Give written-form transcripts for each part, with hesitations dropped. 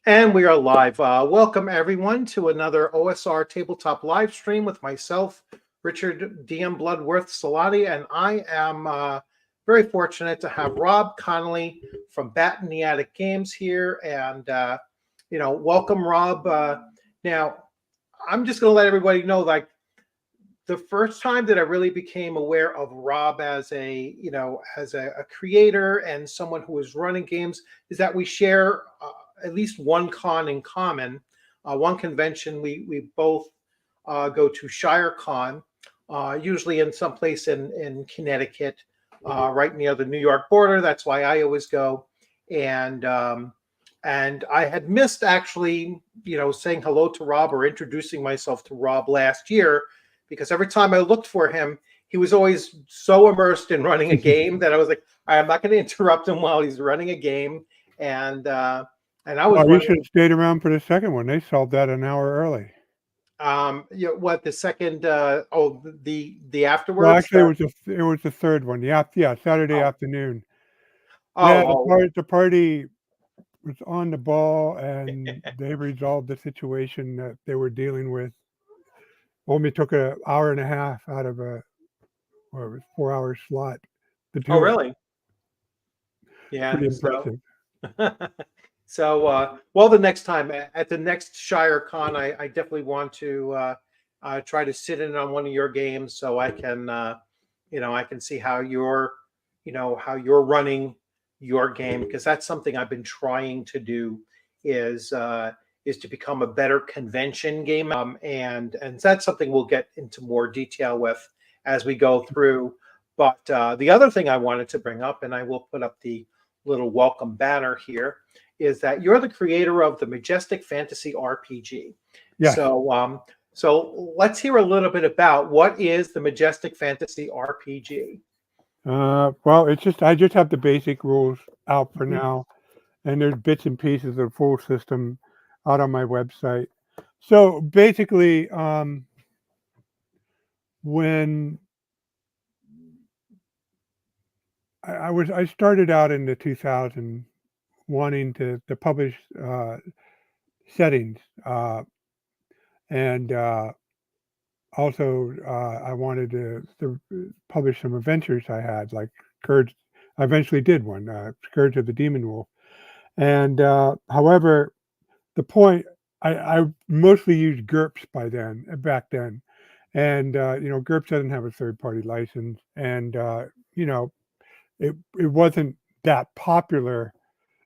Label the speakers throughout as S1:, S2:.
S1: And we are live. Welcome everyone to another OSR tabletop live stream with myself, Richard DM Bloodworth Salati, and I am very fortunate to have Rob Conley from Bat in the Attic Games here. And welcome, Rob. Now, I'm just going to let everybody know, like, the first time that I really became aware of Rob as a creator and someone who is running games is that we share at least one con in common, one convention. We both go to ShireCon, usually in some place in Connecticut, right near the New York border. That's why I always go. And I had missed actually, saying hello to Rob or introducing myself to Rob last year, because every time I looked for him, he was always so immersed in running a game that I was like, I'm not going to interrupt him while he's running a game. And I was.
S2: Well, you should have stayed around for the second one. They solved that an hour early.
S1: What the second? The afterwards.
S2: Well, actually, it was the third one. Yeah, Saturday afternoon. The party was on the ball, and they resolved the situation that they were dealing with. Only took an hour and a half out of a 4-hour slot to do
S1: really? Yeah,
S2: pretty impressive.
S1: So, the next time at the next ShireCon, I definitely want to try to sit in on one of your games so I can, I can see how you're running your game, because that's something I've been trying to do is to become a better convention game, and that's something we'll get into more detail with as we go through. But the other thing I wanted to bring up, and I will put up the little welcome banner here, is that you're the creator of the Majestic Fantasy RPG.
S2: Yes.
S1: So let's hear a little bit about what is the Majestic Fantasy RPG.
S2: Well, I just have the basic rules out for now, and there's bits and pieces of the full system out on my website. So basically, when I started out in the 2000 wanting to publish settings, and also I wanted to publish some adventures I had, like Scourge. I eventually did one, Scourge of the Demon Wolf. And however, the point, I mostly used GURPS back then. And, GURPS doesn't have a third-party license. And, it wasn't that popular.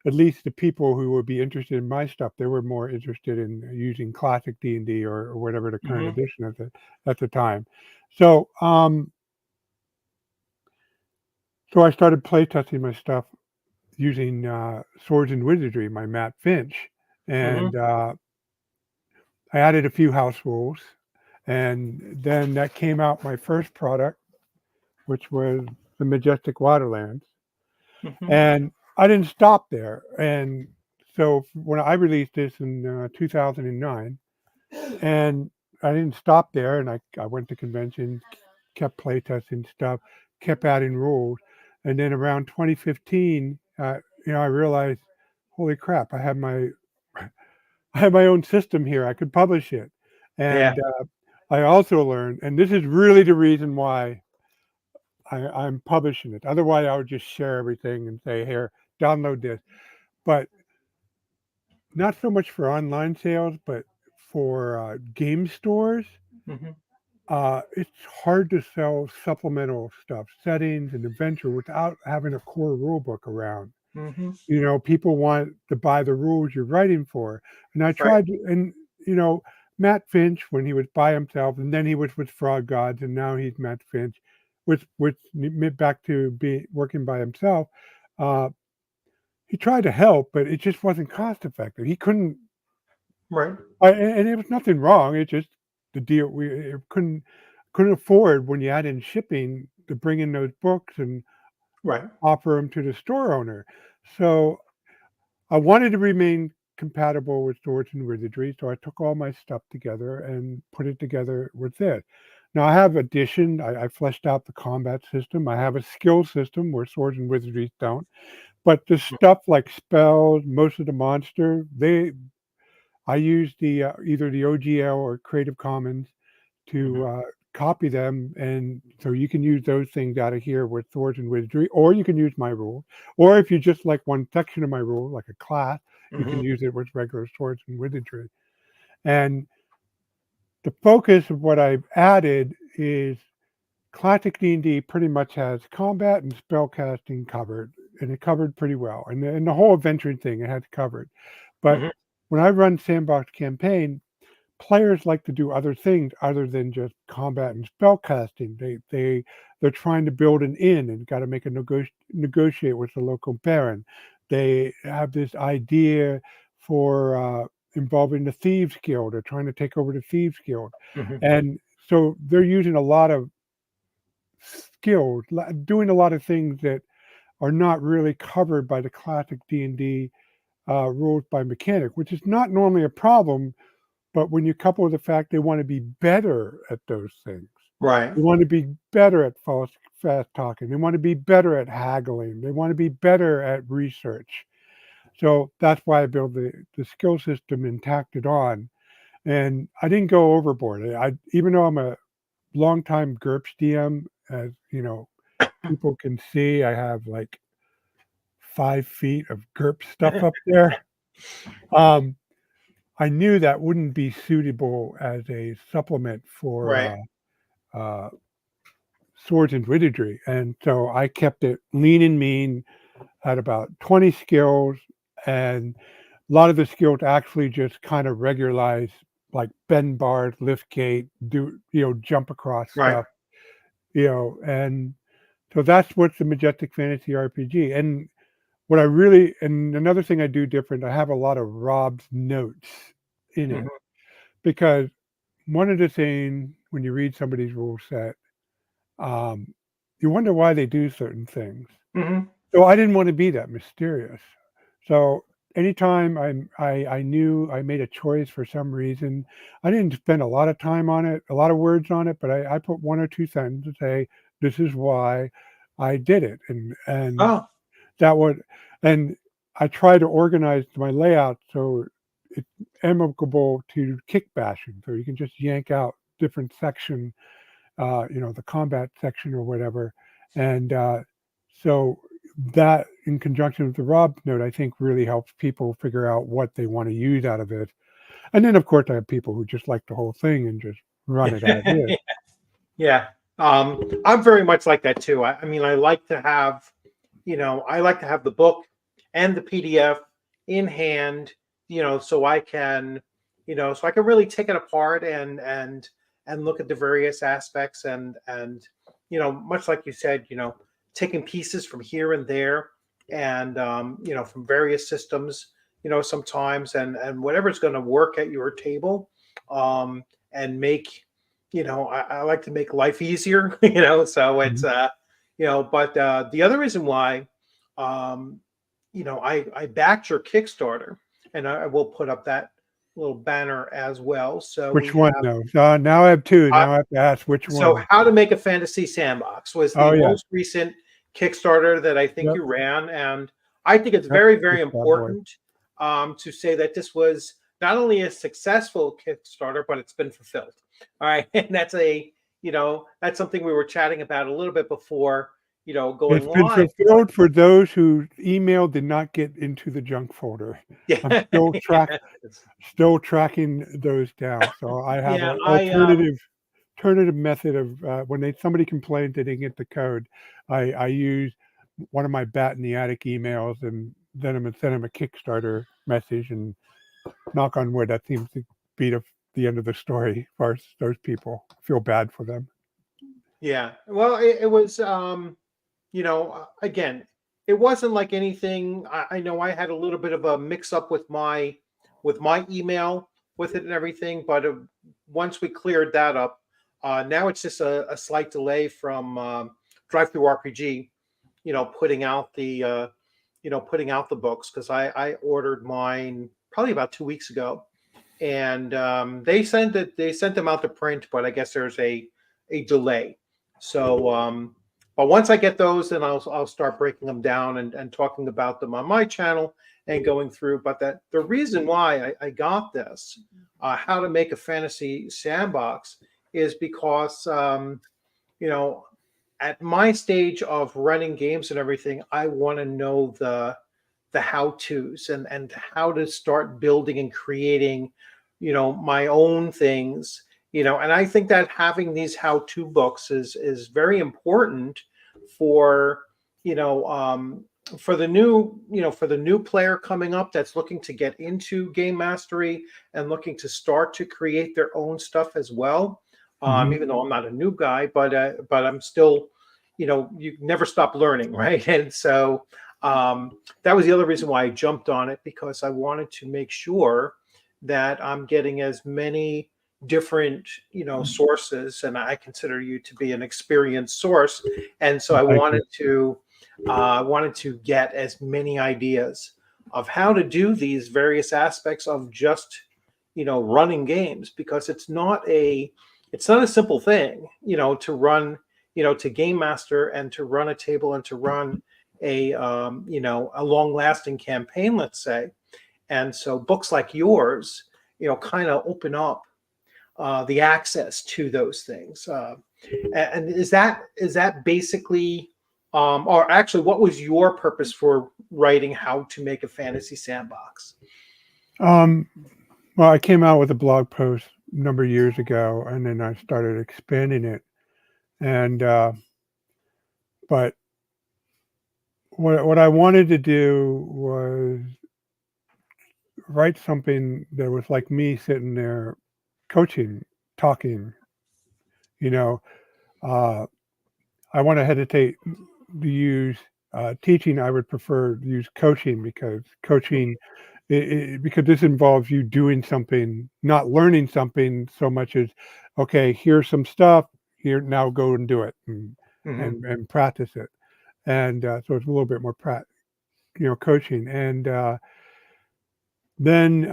S2: At least the people who would be interested in my stuff, they were more interested in using classic D&D or whatever the current edition of it at the time. So, so I started playtesting my stuff using Swords and Wizardry, my Matt Finch, and I added a few house rules, and then that came out my first product, which was the Majestic Waterlands, and I didn't stop there. And so when I released this in 2009, and I didn't stop there, and I went to conventions, kept playtesting stuff, kept adding rules. And then around 2015, I realized, holy crap, I have my own system here. I could publish it. And I also learned, and this is really the reason why I'm publishing it. Otherwise, I would just share everything and say, here, download this. But not so much for online sales, but for game stores, it's hard to sell supplemental stuff, settings and adventure, without having a core rule book around. People want to buy the rules you're writing for. And I tried, and Matt Finch, when he was by himself, and then he was with Frog Gods, and now he's Matt Finch, which back to working by himself. He tried to help, but it just wasn't cost effective. He couldn't.
S1: Right.
S2: And it was nothing wrong. It just the deal. We couldn't afford, when you add in shipping, to bring in those books and offer them to the store owner. So I wanted to remain compatible with Swords and Wizardry, so I took all my stuff together and put it together with it. Now I have addition. I fleshed out the combat system. I have a skill system where Swords and Wizardry don't. But the stuff like spells, most of the monster, I use the either the OGL or Creative Commons to copy them, and so you can use those things out of here with swords and wizardry, or you can use my rule, or if you just like one section of my rule, like a class, you can use it with regular swords and wizardry. And the focus of what I've added is classic D&D pretty much has combat and spellcasting covered, and it covered pretty well. And the whole adventuring thing, it had covered. But when I run Sandbox campaign, players like to do other things other than just combat and spellcasting. They're trying to build an inn and got to make a negotiate with the local baron. They have this idea for involving the Thieves Guild. They're trying to take over the Thieves Guild, and so they're using a lot of skills, doing a lot of things that are not really covered by the classic D&D rules by mechanic, which is not normally a problem. But when you couple with the fact they want to be better at those things,
S1: Right.
S2: they want to be better at fast talking, they want to be better at haggling, they want to be better at research. So that's why I built the skill system and tacked it on. And I didn't go overboard. Even though I'm a longtime GURPS DM, as you know, people can see, I have like 5 feet of GURPS stuff up there. I knew that wouldn't be suitable as a supplement for swords and wizardry, and so I kept it lean and mean. Had about 20 skills, and a lot of the skills actually just kind of regularize, like bend bars, lift gate, jump across stuff, and so that's what's the Majestic Fantasy RPG. And and another thing I do different, I have a lot of Rob's notes in it, because one of the things when you read somebody's rule set, you wonder why they do certain things. So I didn't want to be that mysterious. So anytime I knew I made a choice for some reason, I didn't spend a lot of time on it, a lot of words on it, but I put 1 or 2 sentences to say, this is why I did it. And that would, and I try to organize my layout so it's amicable to kick bashing. So you can just yank out different section, the combat section or whatever. And so that, in conjunction with the Rob note, I think really helps people figure out what they want to use out of it. And then, of course, I have people who just like the whole thing and just run it as is.
S1: Yeah. I'm very much like that too. I mean, I like to have, the book and the PDF in hand, so I can, really take it apart and look at the various aspects and much like you said, taking pieces from here and there and from various systems, sometimes and whatever's going to work at your table, and make, I like to make life easier, so it's but the other reason why, I backed your Kickstarter, and I will put up that little banner as well. So
S2: which one, though? Now I have 2. Now I have to ask which one.
S1: So How to Make a Fantasy Sandbox was the most recent Kickstarter that I think you ran, and I think it's very, very important to say that this was not only a successful Kickstarter, but it's been fulfilled. All right, and that's that's something we were chatting about a little bit before, going
S2: It's been
S1: live.
S2: fulfilled for those whose email did not get into the junk folder. I'm still tracking those down. So I have an alternative method of when somebody complained they didn't get the code, I use one of my bat in the attic emails, and then I'm gonna send them a Kickstarter message, and knock on wood, that seems to be the end of the story as far as those people. I feel bad for them.
S1: Yeah. Well, it was, again, it wasn't like anything. I know I had a little bit of a mix up with my email with it and everything, but once we cleared that up, now it's just a slight delay from Drive Through RPG, putting out the books, because I ordered mine probably about 2 weeks ago, and they sent them out to print, but I guess there's a delay. So But once I get those, then I'll start breaking them down and talking about them on my channel and going through. But the reason why I got this, how to make a fantasy sandbox, is because at my stage of running games and everything, I want to know the how-tos and how to start building and creating, my own things. And I think that having these how-to books is very important for, for the new player coming up that's looking to get into game mastery and looking to start to create their own stuff as well. Even though I'm not a new guy, but I'm still, you never stop learning, right? And so that was the other reason why I jumped on it, because I wanted to make sure that I'm getting as many different, sources, and I consider you to be an experienced source, and so I wanted to get as many ideas of how to do these various aspects of just, running games, because it's not a simple thing, to run, to game master and to run a table and to run a long lasting campaign, let's say. And so books like yours, kind of open up the access to those things. And is that basically, or actually, what was your purpose for writing How to Make a Fantasy Sandbox?
S2: Well, I came out with a blog post a number of years ago, and then I started expanding it. And but what I wanted to do was write something that was like me sitting there coaching, talking. Uh, I want to hesitate to use teaching. I would prefer to use coaching, because coaching, because this involves you doing something, not learning something so much as, okay, here's some stuff here, now go and do it and practice it. And so it's a little bit more coaching. And then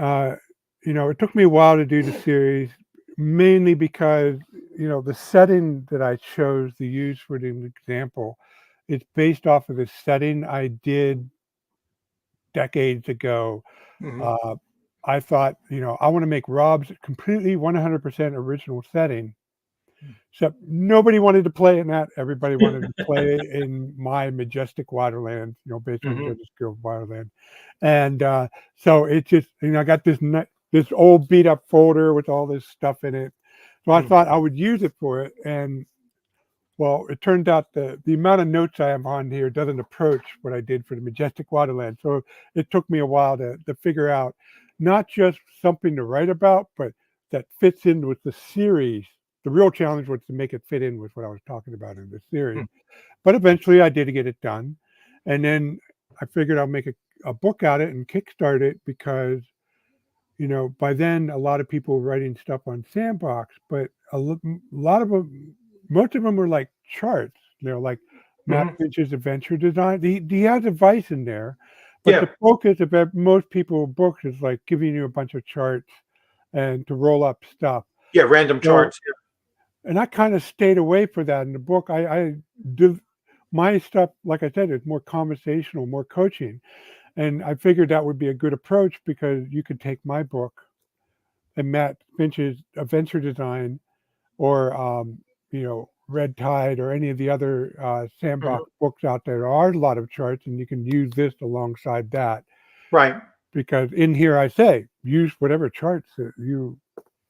S2: it took me a while to do the series, mainly because the setting that I chose to use for the example, it's based off of the setting I did decades ago. I thought, I want to make Rob's completely 100% original setting, except nobody wanted to play in that. Everybody wanted to play in my Majestic Waterland, based on Judge's Guild Waterland. And so it just, I got this old beat up folder with all this stuff in it. So I thought I would use it for it. And well, it turned out the amount of notes I have on here doesn't approach what I did for the Majestic Waterland. So it took me a while to figure out not just something to write about, but that fits in with the series. The real challenge was to make it fit in with what I was talking about in the series. But eventually I did get it done. And then I figured I'll make a book out of it and kickstart it, because by then a lot of people were writing stuff on Sandbox, but a lot of them, most of them were like charts. Like Matt Finch's adventure design. He has advice in there, but the focus of most people's books is like giving you a bunch of charts and to roll up stuff.
S1: Yeah, random charts.
S2: And I kind of stayed away from that in the book. I do my stuff, like I said, is more conversational, more coaching. And I figured that would be a good approach, because you could take my book and Matt Finch's adventure design, or Red Tide, or any of the other Sandbox books out there. There are a lot of charts, and you can use this alongside that.
S1: Right.
S2: Because in here I say, use whatever charts that you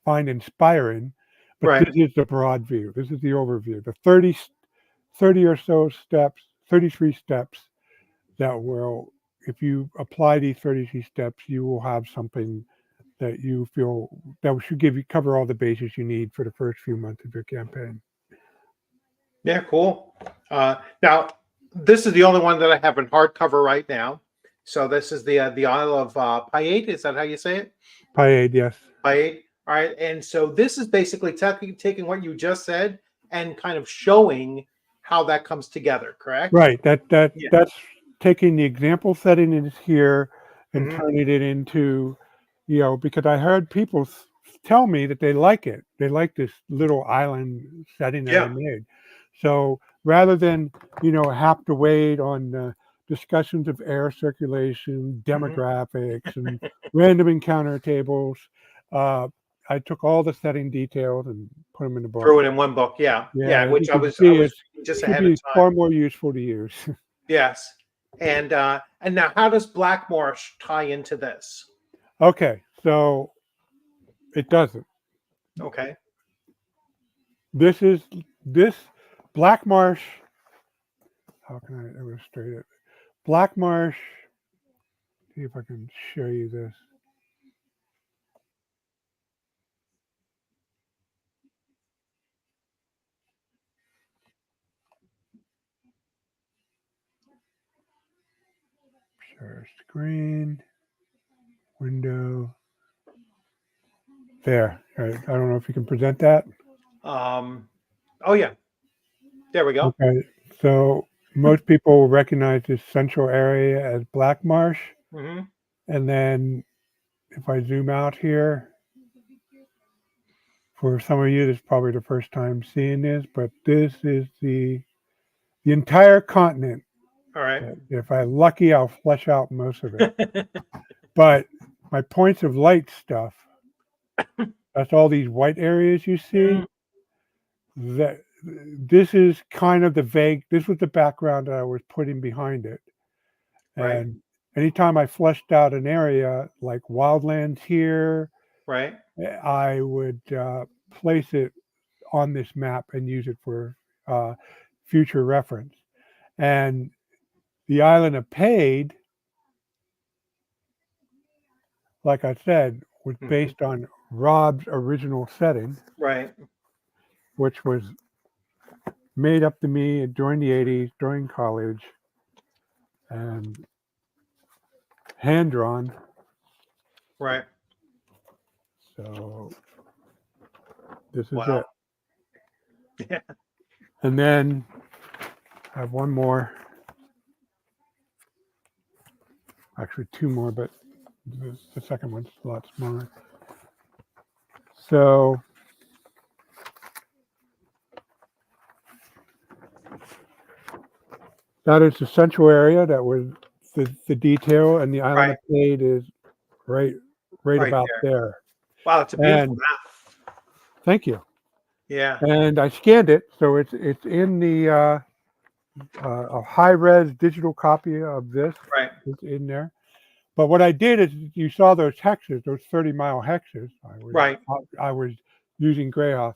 S2: find inspiring, but this is the broad view. This is the overview. The 30 or so steps, 33 steps that will, if you apply these 33 steps, you will have something that you feel that should cover all the bases you need for the first few months of your campaign.
S1: Yeah, cool. Now, this is the only one that I have in hardcover right now. So this is the Isle of Payade. Is that how you say it?
S2: Payade, yes.
S1: Payade. All right. And so this is basically taking what you just said and kind of showing how that comes together, correct?
S2: Right. That's taking the example setting is here and turning it into, because I heard people tell me that they like it. They like this little island setting that I made. So rather than, have to wait on discussions of air circulation, demographics, and random encounter tables. I took all the setting details and put them in the book.
S1: Threw it in one book. Yeah.
S2: Yeah, as
S1: Which
S2: you
S1: I
S2: can
S1: was
S2: see,
S1: reading
S2: it
S1: just
S2: should
S1: ahead of
S2: be
S1: time.
S2: far more useful to use.
S1: Yes. And now how does Blackmarsh tie into this?
S2: Okay, so it doesn't.
S1: Okay.
S2: This Blackmarsh. How can I illustrate it? Blackmarsh. See if I can show you this. Share screen, window. There. I don't know if you can present that.
S1: Oh yeah. There we go.
S2: Okay. So most people recognize this central area as Blackmarsh.
S1: Mm-hmm.
S2: And then if I zoom out here, for some of you, this is probably the first time seeing this, but this is the entire continent.
S1: All right.
S2: If I'm lucky, I'll flesh out most of it. But my points of light stuff, that's all these white areas you see. That this is kind of this was the background that I was putting behind it.
S1: Right.
S2: And anytime I fleshed out an area like wildlands here,
S1: Right.
S2: I would place it on this map and use it for future reference. And the island of Paid, like I said, was based on Rob's original setting,
S1: Right.
S2: which was made up to me during the 80s, during college, and hand drawn.
S1: Right.
S2: So this is
S1: Wow.
S2: it.
S1: Yeah.
S2: And then I have one more. Actually, two more, but the second one's a lot smaller. So that is the central area. That was the detail, and the island of Paid is right about there.
S1: Wow, it's a beautiful map.
S2: Thank you.
S1: Yeah.
S2: And I scanned it, so it's in the a high-res digital copy of this.
S1: Right.
S2: It's in there. But what I did is, you saw those hexes, those 30-mile hexes. I was using Greyhound,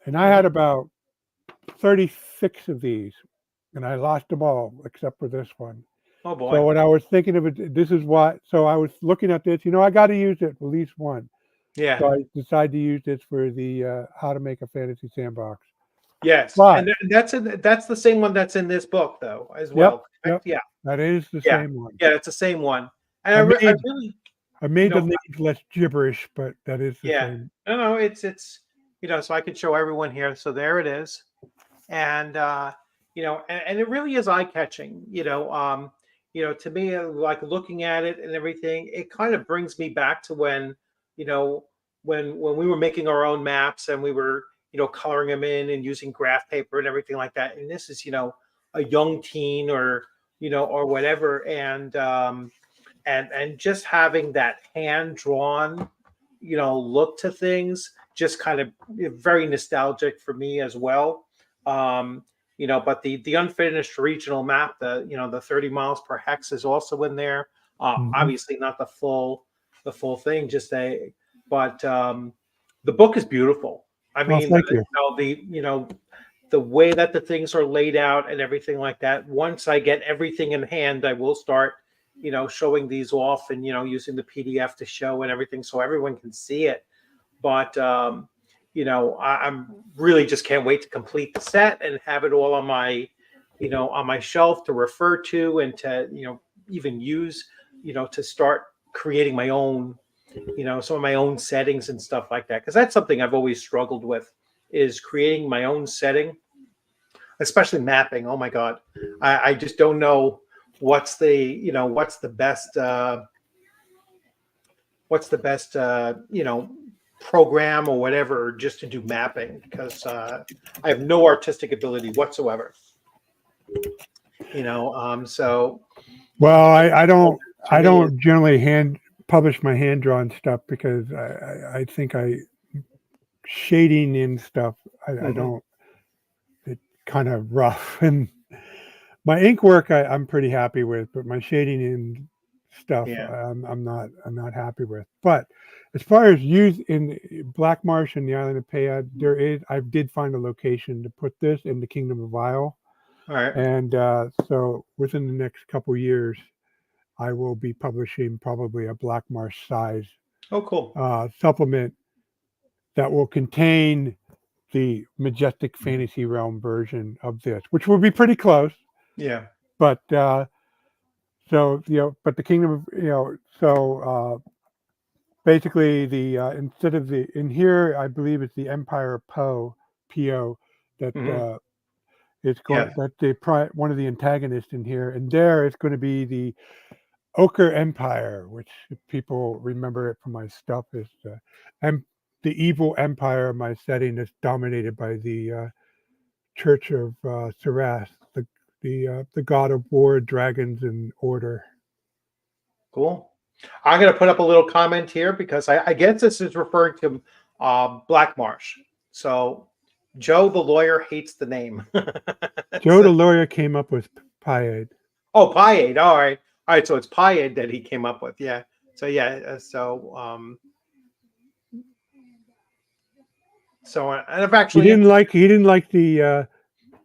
S2: and I had about 36 of these, and I lost them all except for this one.
S1: Oh boy.
S2: So when I was thinking of it, this is what. So I was looking at this. I got to use it at least one.
S1: Yeah.
S2: So I decided to use this for the how to make a fantasy sandbox.
S1: Yes,
S2: but,
S1: and that's the same one that's in this book, though, as well.
S2: Yep.
S1: Yeah,
S2: that is the same one.
S1: Yeah, it's the same one. And
S2: I made the names less gibberish, but that is the same.
S1: No, it's so I could show everyone here. So there it is, and and it really is eye catching. To me, like looking at it and everything, it kind of brings me back to when when we were making our own maps and we were coloring them in and using graph paper and everything like that. And this is a young teen or or whatever, and just having that hand drawn look to things, just kind of very nostalgic for me as well. But the unfinished regional map, the 30 miles per hex is also in there. Obviously not the full thing, but the book is beautiful. I mean,
S2: thank you.
S1: The way that the things are laid out and everything like that. Once I get everything in hand, I will start showing these off and using the PDF to show and everything so everyone can see it. But I'm really just can't wait to complete the set and have it all on my on my shelf to refer to and to even use to start creating my own some of my own settings and stuff like that, because that's something I've always struggled with, is creating my own setting, especially mapping. Oh my god, I just don't know what's the best program or whatever just to do mapping, because I have no artistic ability whatsoever. So
S2: Well, I don't
S1: to me is
S2: generally hand publish my hand drawn stuff because I think I shading in stuff. I
S1: mhm,
S2: don't. It's kind of rough, and my ink work I'm pretty happy with, but my shading in stuff
S1: yeah.
S2: I'm not happy with. But as far as use in Black Marsh and the island of Payad, I did find a location to put this in the Kingdom of Isle,
S1: All right.
S2: and so within the next couple years, I will be publishing probably a Black Marsh size
S1: Oh, cool.
S2: supplement that will contain the Majestic Fantasy Realm version of this, which will be pretty close.
S1: Yeah.
S2: But so but the Kingdom of basically the instead of the in here, I believe it's the Empire of Po that
S1: Hmm.
S2: it's
S1: Yeah.
S2: going that one of the antagonists in here, and there it's going to be the Ochre Empire, which if people remember it from my stuff is the evil empire of my setting is dominated by the Church of Sarath, the god of war, dragons, and order.
S1: Cool. I'm going to put up a little comment here because I guess this is referring to Black Marsh. So Joe the lawyer hates the name.
S2: Joe
S1: So-
S2: the lawyer came up with Piade.
S1: oh, Piade. All right. So it's Piade that he came up with. Yeah. So yeah. And I've actually
S2: He didn't like the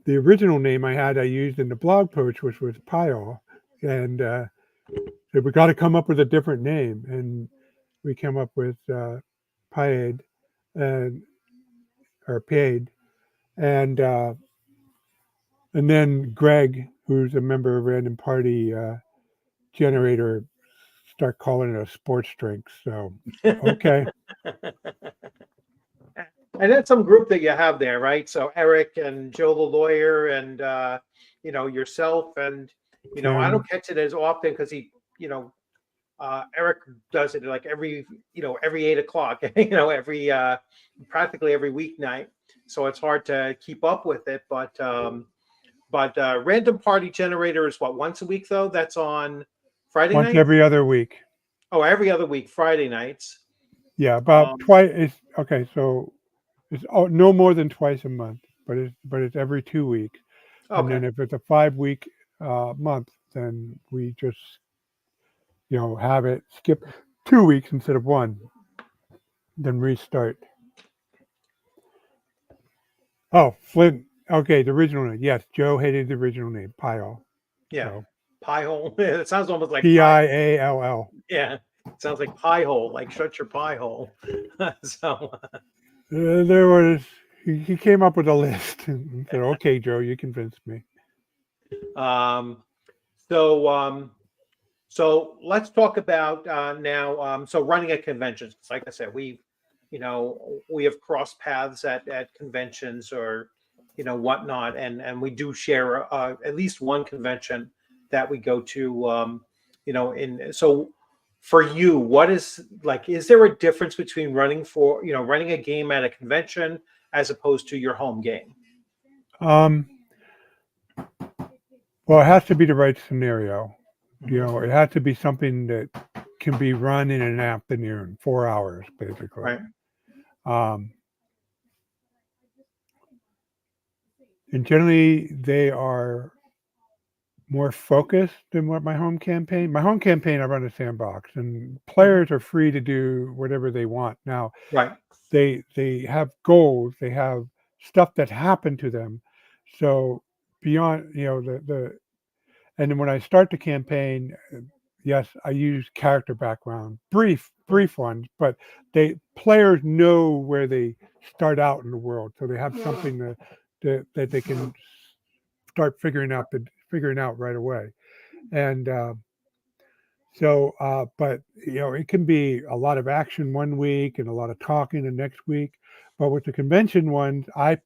S2: original name I used in the blog post, which was Pyal, and said we got to come up with a different name, and we came up with Piade and or Piade, and uh, and then Greg, who's a member of Random Party Generator, start calling it a sports drink. So okay,
S1: and that's some group that you have there, right? So Eric and Joe the lawyer and yourself and I
S2: Tim.
S1: don't catch it as often because Eric does it like every 8 o'clock, every practically every weeknight. So it's hard to keep up with it. But Random Party Generator is what, once a week though? That's on Friday
S2: Once
S1: night?
S2: every other week.
S1: Oh, every other week, Friday nights.
S2: Yeah, about
S1: Um,
S2: twice. It's okay. So it's no more than twice a month, but it's every 2 weeks. And
S1: okay.
S2: then if it's a 5 week month, then we just have it skip 2 weeks instead of one, then restart. Oh, Flint. Okay, the original name. Yes, Joe hated the original name, Pyal.
S1: Yeah.
S2: So
S1: Pie hole. It sounds almost like pie.
S2: Piall.
S1: Yeah. It sounds like pie hole, like shut your pie hole. so
S2: There was he came up with a list and said, "Okay, Joe, you convinced me."
S1: um so so let's talk about now so running at conventions. Like I said, we have crossed paths at conventions or whatnot, and we do share at least one convention that we go to in so for you, what is there a difference between running a game at a convention as opposed to your home game?
S2: Um, well, it has to be the right scenario.
S1: Hmm.
S2: It has to be something that can be run in an afternoon, 4 hours, basically.
S1: Right.
S2: Um, and generally, they are more focused than what my home campaign. My home campaign, I run a sandbox, and
S1: Hmm.
S2: players are free to do whatever they want. Now,
S1: Right.
S2: they have goals, they have stuff that happened to them. So beyond, and then when I start the campaign, yes, I use character background, brief ones, but players know where they start out in the world, so they have something that they can start figuring out right away. And but it can be a lot of action one week and a lot of talking the next week. But with the convention ones, I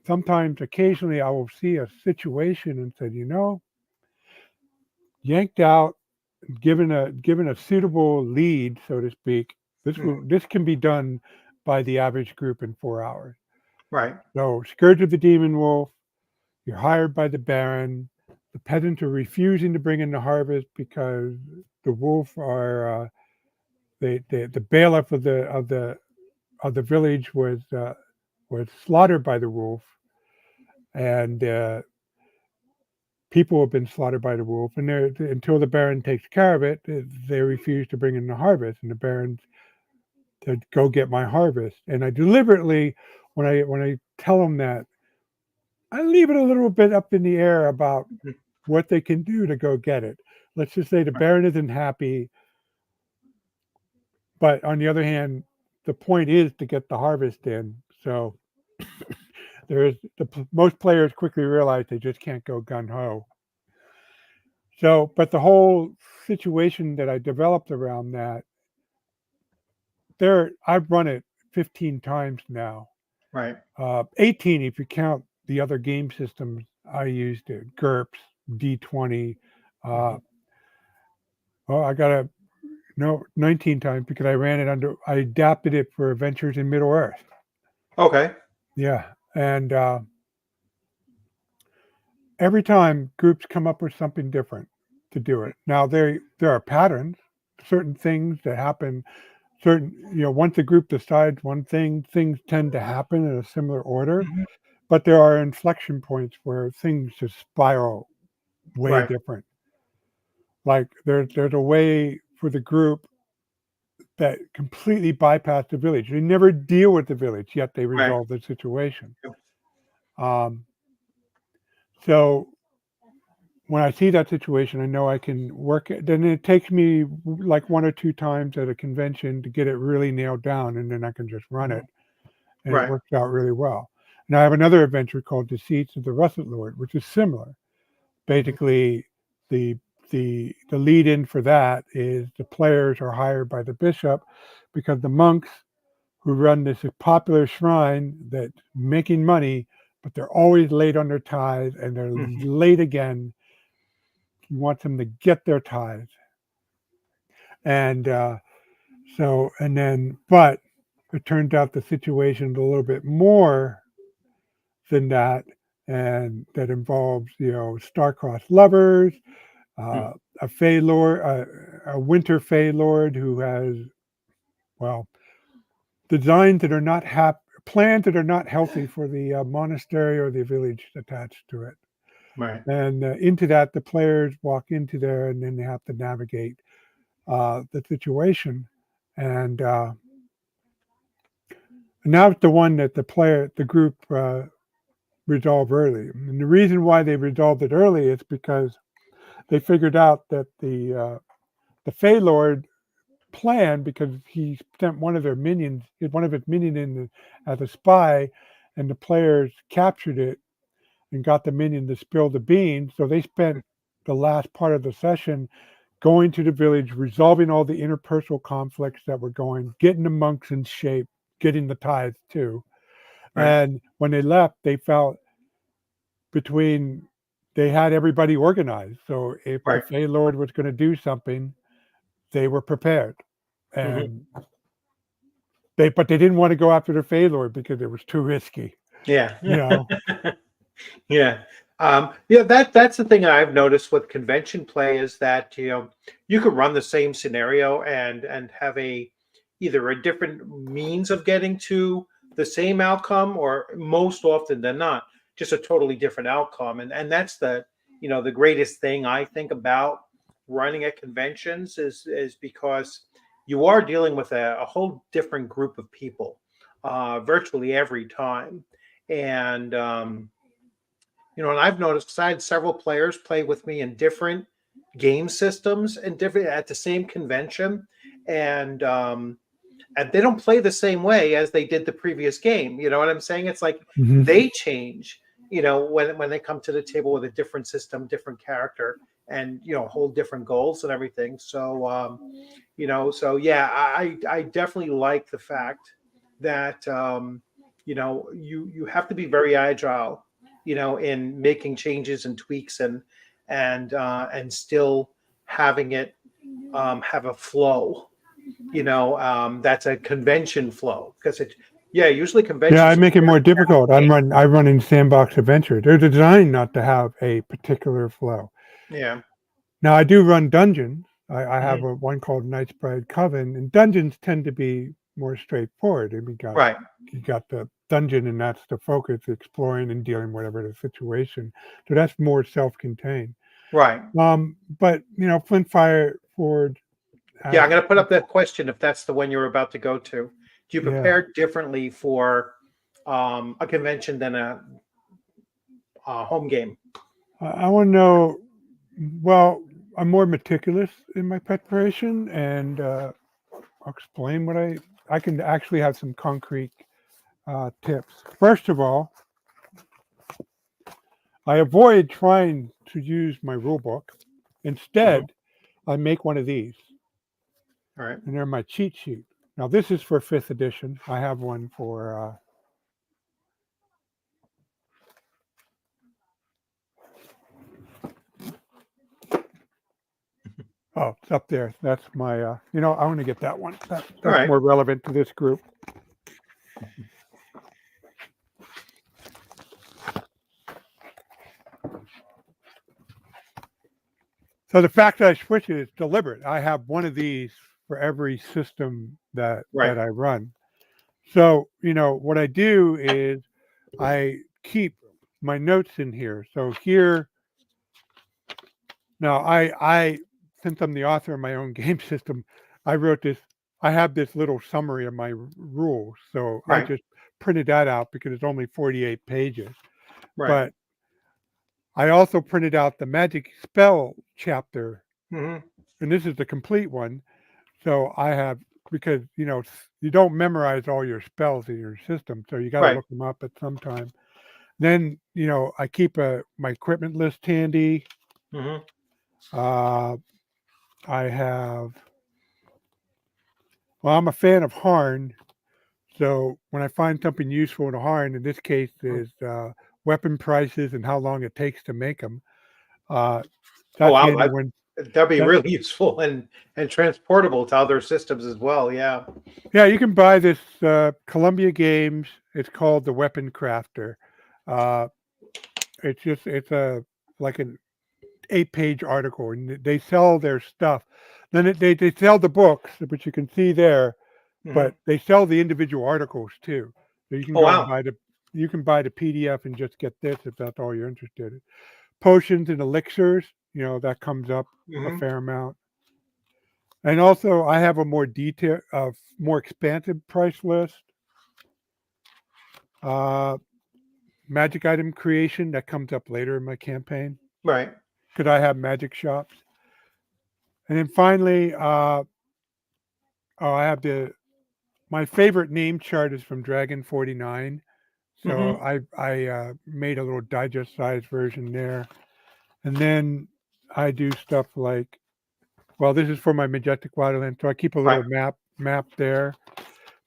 S2: sometimes occasionally I will see a situation and say, yanked out, given a suitable lead, so to speak.
S1: Mhm.
S2: This can be done by the average group in 4 hours.
S1: Right.
S2: So Scourge of the Demon Wolf, You're hired by the Baron. The peasants are refusing to bring in the harvest because the wolf are the bailiff of the village was slaughtered by the wolf, and people have been slaughtered by the wolf. And until the Baron takes care of it, they refuse to bring in the harvest. And the Baron to go get my harvest. And I deliberately, when I tell them that, I leave it a little bit up in the air about
S1: Mhm.
S2: what they can do to go get it. Let's just say the Baron isn't happy, but on the other hand, the point is to get the harvest in. So most players quickly realize they just can't go gun ho. So, but the whole situation that I developed around that, I've run it 15 times now,
S1: Right.
S2: 18 if you count the other game systems I used, GURPS, D20. Uh,
S1: Mhm.
S2: well, I got a no 19 times because I adapted it for Adventures in Middle Earth.
S1: Okay.
S2: Yeah, and every time groups come up with something different to do it. Now there are patterns, certain things that happen. Once a group decides one thing, things tend to happen in a similar order.
S1: Mhm.
S2: But there are inflection points where things just spiral way
S1: Right.
S2: different. Like there's a way for the group that completely bypass the village. They never deal with the village, yet they
S1: Right.
S2: resolve the situation.
S1: Yep.
S2: Um, so when I see that situation, I know I can work it. Then it takes me like one or two times at a convention to get it really nailed down, and then I can just run it,
S1: Mhm.
S2: and it
S1: Right.
S2: works out really well. And I have another adventure called Deceits of the Russet Lord, which is similar.
S1: Mhm.
S2: Basically, the the lead in for that is the players are hired by the bishop because the monks who run this popular shrine that's making money, but they're always late on their tithes and they're
S1: Mhm.
S2: late again. He wants them to get their tithes. And but it turns out the situation is a little bit more than that. And that involves, star-crossed lovers,
S1: Mhm.
S2: uh, a Fey Lord, a winter Fey Lord who has, well, designs that are not plans that are not healthy for the monastery or the village attached to it.
S1: Right.
S2: And into that, the players walk into there, and then they have to navigate the situation. And now it's the one that the group resolve early. And the reason why they resolved it early is because they figured out that the Fey Lord plan, because he sent one of his minion in as a spy, and the players captured it and got the minion to spill the beans. So they spent the last part of the session going to the village, resolving all the interpersonal conflicts that were going, getting the monks in shape, getting the tithes too.
S1: Right.
S2: And when they left, they felt between they had everybody organized. So if the
S1: Right.
S2: Fey Lord was going to do something, they were prepared.
S1: Mhm.
S2: And but they didn't want to go after the Fey Lord because it was too risky,
S1: Yeah.
S2: you know.
S1: Yeah. Yeah, that's the thing I've noticed with convention play is that, you could run the same scenario and have either a different means of getting to the same outcome, or most often than not, just a totally different outcome. And that's the greatest thing I think about running at conventions is because you are dealing with a whole different group of people virtually every time. And and I've noticed 'cause I had several players play with me in different game systems and different at the same convention, and and they don't play the same way as they did the previous game. You know what I'm saying? It's like
S2: Mhm.
S1: they change, when they come to the table with a different system, different character, and whole different goals and everything. So so yeah, I definitely like the fact that you have to be very agile, in making changes and tweaks and still having it have a flow, that's a convention flow, because Yeah, usually conventions.
S2: Yeah, I make it more difficult. I run in Sandbox Adventure. They're designed not to have a particular flow.
S1: Yeah.
S2: Now I do run dungeons. I have one called Knight's Bride Coven, and dungeons tend to be more straightforward. And
S1: Right.
S2: you got the dungeon, and that's the focus, exploring and dealing with whatever the situation. So that's more self-contained.
S1: Right.
S2: But Flint Fire Forge.
S1: Yeah, I'm going to put up that question if that's the one you're about to go to. Do you prepare differently for a convention than a home game?
S2: I want to know. Well, I'm more meticulous in my preparation, and I'll explain what I can actually have some concrete tips. First of all, I avoid trying to use my rule book. Instead, I make one of these.
S1: All right.
S2: And they're my cheat sheet. Now, this is for 5th edition. I have one for oh, it's up there. That's my, I want to get that one. That's more relevant to this group. So the fact that I switch it is deliberate. I have one of these for every system that I run. So, what I do is I keep my notes in here. So here, now I since I'm the author of my own game system, I wrote this. I have this little summary of my rules. So I just printed that out because it's only 48 pages.
S1: Right.
S2: But I also printed out the magic spell chapter, and this is the complete one. So I have, because you don't memorize all your spells in your system, so you got to look them up at some time. Then I keep my equipment list handy. I have. Well, I'm a fan of Harn, so when I find something useful in a Harn, in this case is weapon prices and how long it takes to make them. That's handy when.
S1: That'd be really useful and transportable to other systems as well. Yeah.
S2: Yeah, you can buy this Columbia Games. It's called the Weapon Crafter. It's like an 8-page article, and they sell their stuff. Then they sell the books, which you can see there, but they sell the individual articles too. So you can go and buy the PDF and just get this if that's all you're interested in. Potions and elixirs, that comes up a fair amount. And also, I have a more detailed, more expansive price list. Magic item creation, that comes up later in my campaign.
S1: Right.
S2: Because I have magic shops. And then finally, I have my favorite name chart is from Dragon 49. So I made a little digest-sized version there. And then I do stuff like, well, this is for my Majestic Wildland, so I keep a little map there.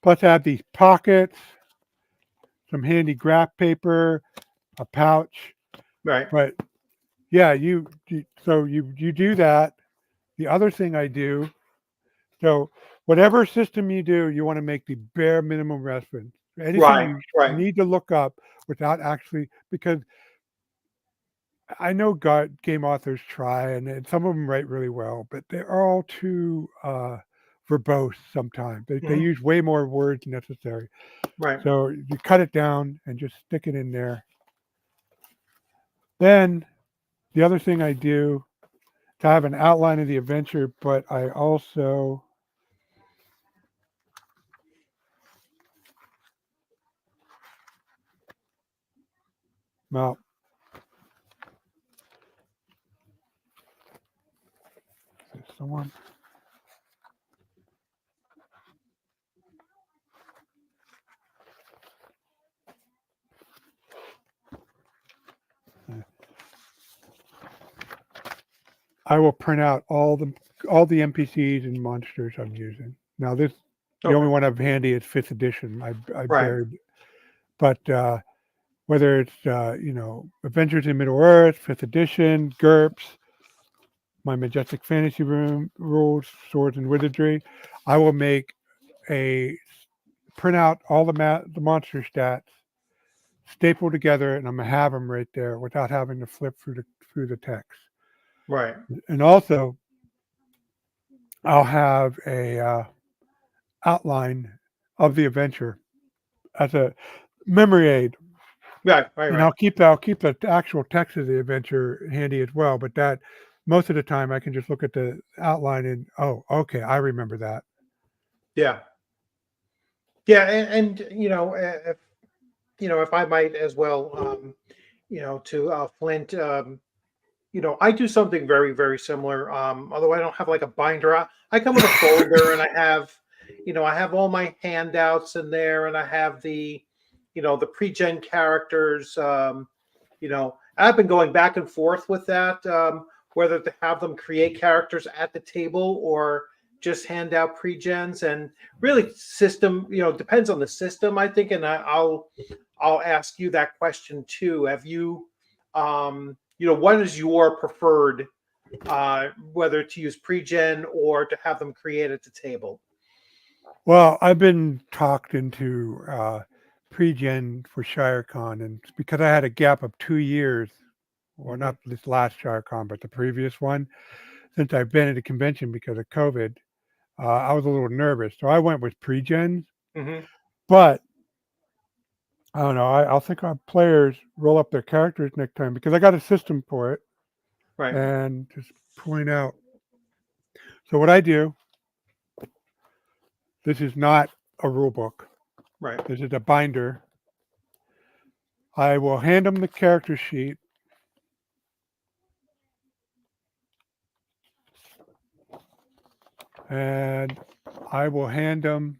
S2: Plus, I have these pockets, some handy graph paper, a pouch.
S1: Right.
S2: But yeah, you do that. The other thing I do, so whatever system you do, you want to make the bare minimum reference. Anything you need to look up without actually, because I know game authors try, and some of them write really well, but they're all too verbose sometimes. They use way more words than necessary.
S1: Right.
S2: So you cut it down and just stick it in there. Then the other thing I do, to have an outline of the adventure, but I also someone. I will print out all the NPCs and monsters I'm using. Now the only one I have handy is 5th edition. I buried, but whether it's Adventures in Middle Earth, 5th edition, GURPS, my Majestic Fantasy rules, Swords and Wizardry, I will make a print out all the monster stats, staple together, and I'm gonna have them right there without having to flip through the text.
S1: Right.
S2: And also, I'll have a outline of the adventure as a memory aid,
S1: Right. Right.
S2: and
S1: Right.
S2: I'll keep the actual text of the adventure handy as well. But that most of the time, I can just look at the outline and oh, okay, I remember that.
S1: Yeah. Yeah. And if I might as well, to Flint, I do something very, very similar. Although I don't have like a binder. I come with a folder, and I have all my handouts in there, and I have the pre-gen characters. I've been going back and forth with that, whether to have them create characters at the table or just hand out pre-gens. And really, system, depends on the system, I think. And I'll ask you that question too. Have you, what is your preferred, whether to use pre-gen or to have them create at the table?
S2: Well, I've been talked into pre-gen for ShireCon, and it's because I had a gap of 2 years, or
S1: Hmm.
S2: not this last ShireCon, but the previous one, since I've been at a convention because of COVID. I was a little nervous, so I went with pre-gen.
S1: Hmm.
S2: But I don't know. I'll think our players roll up their characters next time because I got a system for it,
S1: Right.
S2: and just point out. So what I do, this is not a rule book.
S1: Right.
S2: This is a binder. I will hand them the character sheet, and I will hand them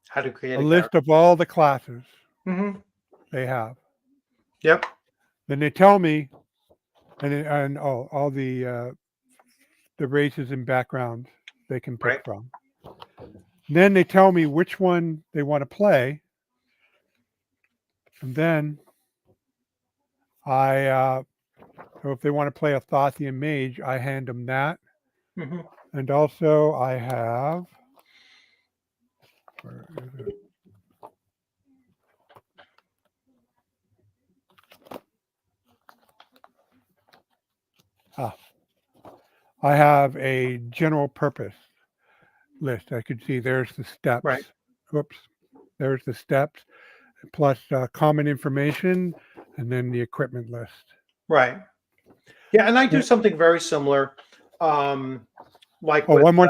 S1: How to create
S2: a
S1: a
S2: list
S1: character.
S2: of all the classes
S1: Hmm.
S2: they have.
S1: Yep.
S2: Then they tell me, and all the races and backgrounds they can pick
S1: Right.
S2: from. Then they tell me which one they want to play, and then so if they want to play a Thothian mage, I hand them that,
S1: Hmm.
S2: and also I have, where is it? Ah, I have a general purpose list. I could see there's the
S1: Right.
S2: steps. Whoops, there's the steps plus common information, and then the equipment list.
S1: Right. Yeah, and I do
S2: Yeah.
S1: something very similar. Um, like
S2: Oh,
S1: with
S2: one more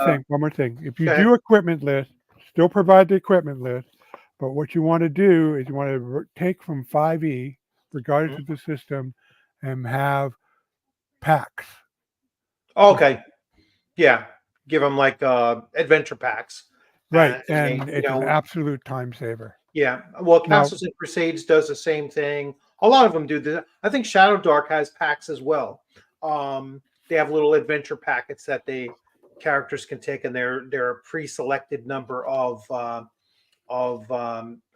S2: thing. If you
S1: go ahead.
S2: do equipment list, still provide the equipment list, but what you want to do is you want to take from 5e, regardless
S1: Mhm.
S2: of the system, and have packs.
S1: Okay. Yeah. Give them like adventure packs.
S2: Right,
S1: And they,
S2: and it's an absolute time saver.
S1: yeah. Well,
S2: Now,
S1: Castles and Crusades does the same thing. A lot of them do that. I think Shadow Dark has packs as well. They have little adventure packets that the characters can take, and they're a pre-selected number of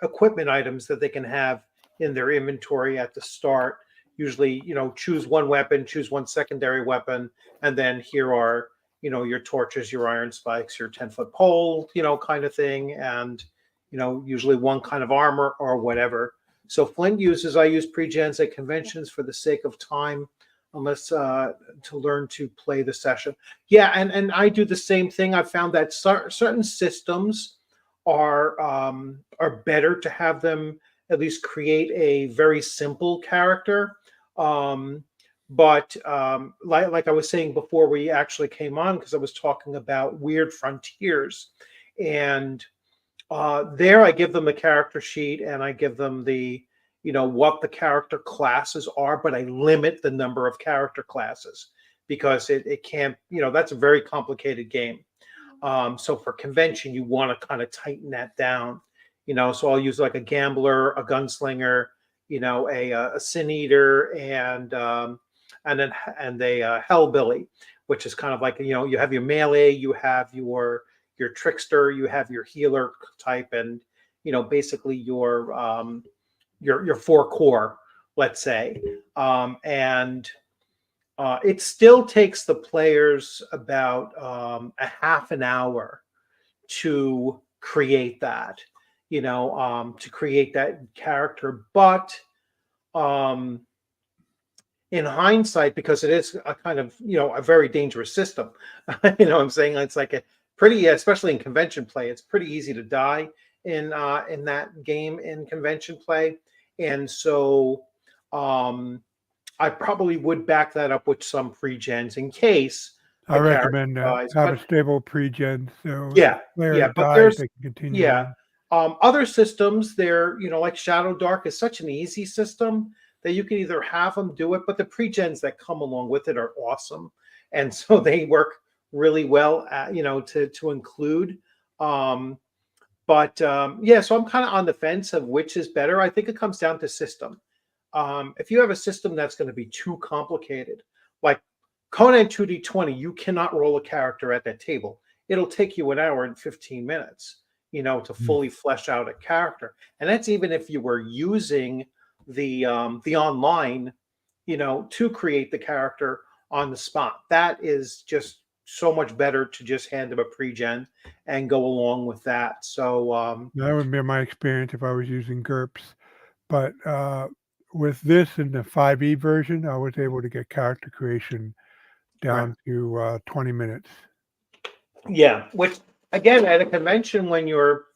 S1: equipment items that they can have in their inventory at the start. Usually, choose one weapon, choose one secondary weapon, and then here are, your torches, your iron spikes, your 10-foot pole, kind of thing, and usually one kind of armor or whatever. So I use pre-gens at conventions for the sake of time, unless to learn to play the session. Yeah, and I do the same thing. I've found that certain systems are better to have them at least create a very simple character. But like I was saying before we actually came on, because I was talking about Weird Frontiers, and there I give them a character sheet and I give them what the character classes are, but I limit the number of character classes because it can't, that's a very complicated game. So for convention, you want to kind of tighten that down, So I'll use like a gambler, a gunslinger, a sin eater, and a hellbilly, which is kind of like you have your melee, you have your trickster, you have your healer type, and basically your four core, let's say, and it still takes the players about a half an hour to create that. to create that character. But um, in hindsight, because it is a kind of a very dangerous system, I'm saying it's like a pretty, especially in convention play, it's pretty easy to die in that game in convention play, and so I probably would back that up with some pre-gens in case
S2: I
S1: a character
S2: recommend that.
S1: dies.
S2: Have a
S1: But
S2: stable pre-gen, so if
S1: yeah,
S2: a player
S1: yeah, but
S2: dies,
S1: there's
S2: they can continue
S1: yeah.
S2: on.
S1: Other systems, they're like Shadow Dark is such an easy system that you can either have them do it, but the pre-gens that come along with it are awesome, and so they work really well, to include. Um, but yeah, so I'm kind of on the fence of which is better. I think it comes down to system. If you have a system that's going to be too complicated, like Conan 2D20, you cannot roll a character at that table. It'll take you an hour and 15 minutes, to
S2: Mm.
S1: fully flesh out a character. And that's even if you were using the online, to create the character on the spot. That is just so much better to just hand them a pre-gen and go along with that. So
S2: That would be my experience if I was using GURPS. But with this in the 5e version, I was able to get character creation
S1: right.
S2: down to 20 minutes.
S1: Yeah, which again at a convention when you're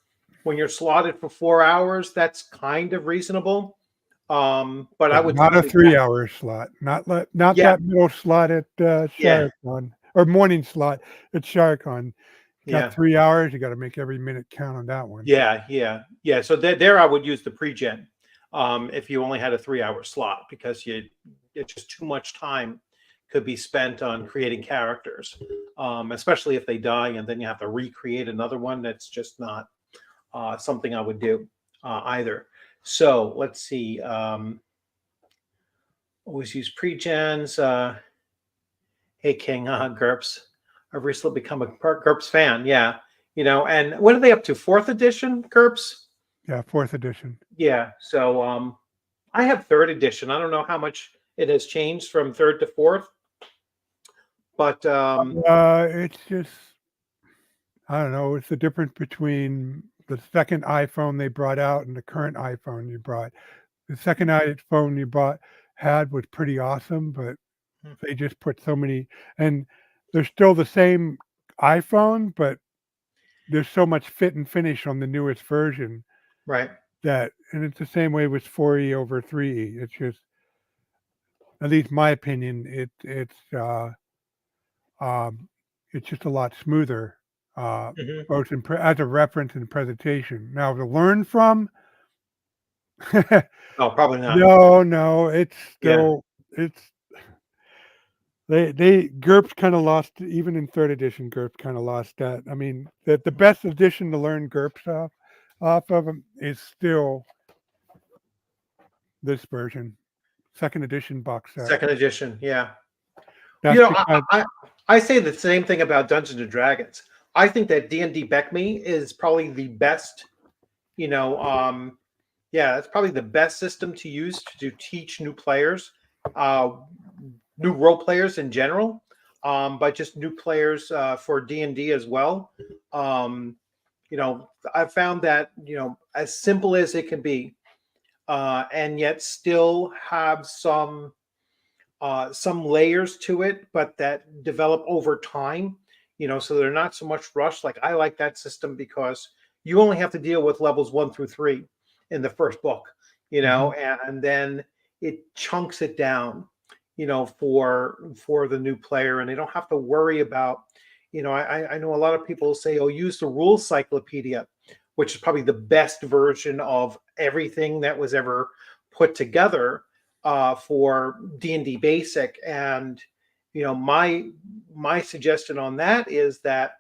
S1: slotted for 4 hours, that's kind of reasonable. But I would
S2: Not a
S1: definitely back,
S2: 3-hour slot. Not
S1: yeah,
S2: that middle slot at
S1: yeah,
S2: Shiricon or morning slot at Shiricon. Got
S1: yeah,
S2: 3 hours. You got to make every minute count on that one.
S1: yeah. So there I would use the pre-gen if you only had a 3 hour slot because it's just too much time could be spent on creating characters, especially if they die and then you have to recreate another one. That's just not something I would do either. So let's see. Always use pre-gens. Hey King, GURPS. I've recently become a GURPS fan. Yeah, and what are they up to? Fourth edition GURPS?
S2: Yeah, 4th edition.
S1: Yeah. So I have third edition. I don't know how much it has changed from third to fourth, but
S2: It's just I don't know. It's the difference between the second iPhone they brought out and the current iPhone you brought. The second iPhone you bought had was pretty awesome, but they just put so many, and they're still the same iPhone, but there's so much fit and finish on the newest version
S1: right.
S2: that, and it's the same way with 4E over 3E. It's just, at least my opinion, it's just a lot smoother,
S1: Mhm.
S2: both as a reference and presentation. Now to learn from,
S1: Oh, probably not.
S2: no, it's
S1: Yeah.
S2: still it's they GURPS kind of lost, even in third edition. GURPS kind of lost that. I mean, the best edition to learn GURPS off of them is still this version, second edition box set.
S1: Second edition. Yeah. You
S2: That's
S1: know,
S2: because
S1: I say the same thing about Dungeons and Dragons. I think that D&D BECME is probably the best, you know, yeah, it's probably the best system to use to teach new players, uh, new role players in general, but just new players for D&D as well. Um, I've found that, as simple as it can be, and yet still have some layers to it, but that develop over time, so they're not so much rushed. Like I like that system because you only have to deal with levels 1 through 3 in the first book,
S2: Mhm.
S1: and then it chunks it down, for the new player, and they don't have to worry about, I know a lot of people say, oh, use the rules cyclopedia, which is probably the best version of everything that was ever put together for D&D Basic. And my suggestion on that is that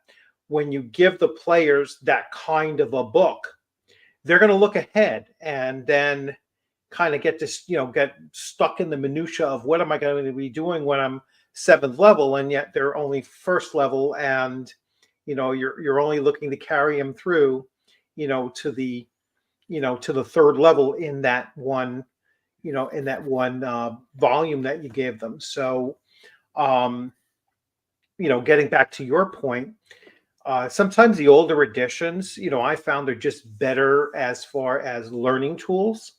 S1: when you give the players that kind of a book, they're going to look ahead and then kind of get this, get stuck in the minutia of what am I going to be doing when I'm seventh level, and yet they're only first level, and you're only looking to carry them through, to the third level in that one, volume that you gave them. So, getting back to your point, Sometimes the older editions, I found they're just better as far as learning tools,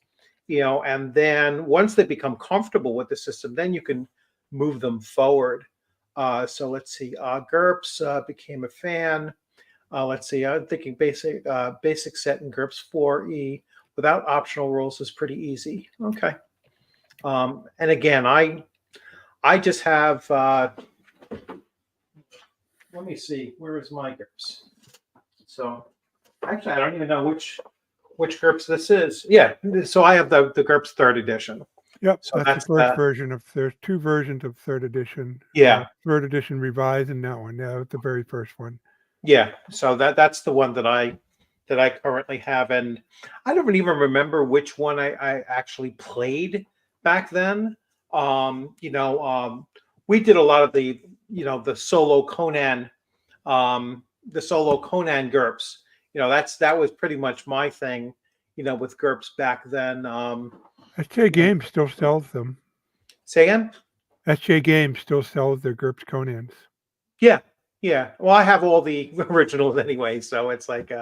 S1: and then once they become comfortable with the system, then you can move them forward. So let's see, GURPS became a fan. Let's see, I'm thinking basic set in GURPS 4E without optional rules is pretty easy. Okay. And again, I just have, let me see, where is my GURPS? So actually, I don't even know which GURPS this is. Yeah, so I have the GURPS third edition.
S2: Yep,
S1: So
S2: that's the first version of. There's two versions of third edition.
S1: Yeah.
S2: Third edition revised, and that one. Yeah, the very first one.
S1: Yeah, so that's the one that I currently have, and I don't even remember which one I actually played back then. We did a lot of the solo Conan, GURPS. That was pretty much my thing, with GURPS back then.
S2: SJ Games still sells them.
S1: Say again?
S2: SJ Games still sells their GURPS Conans.
S1: Yeah, yeah. Well, I have all the originals anyway, so it's like,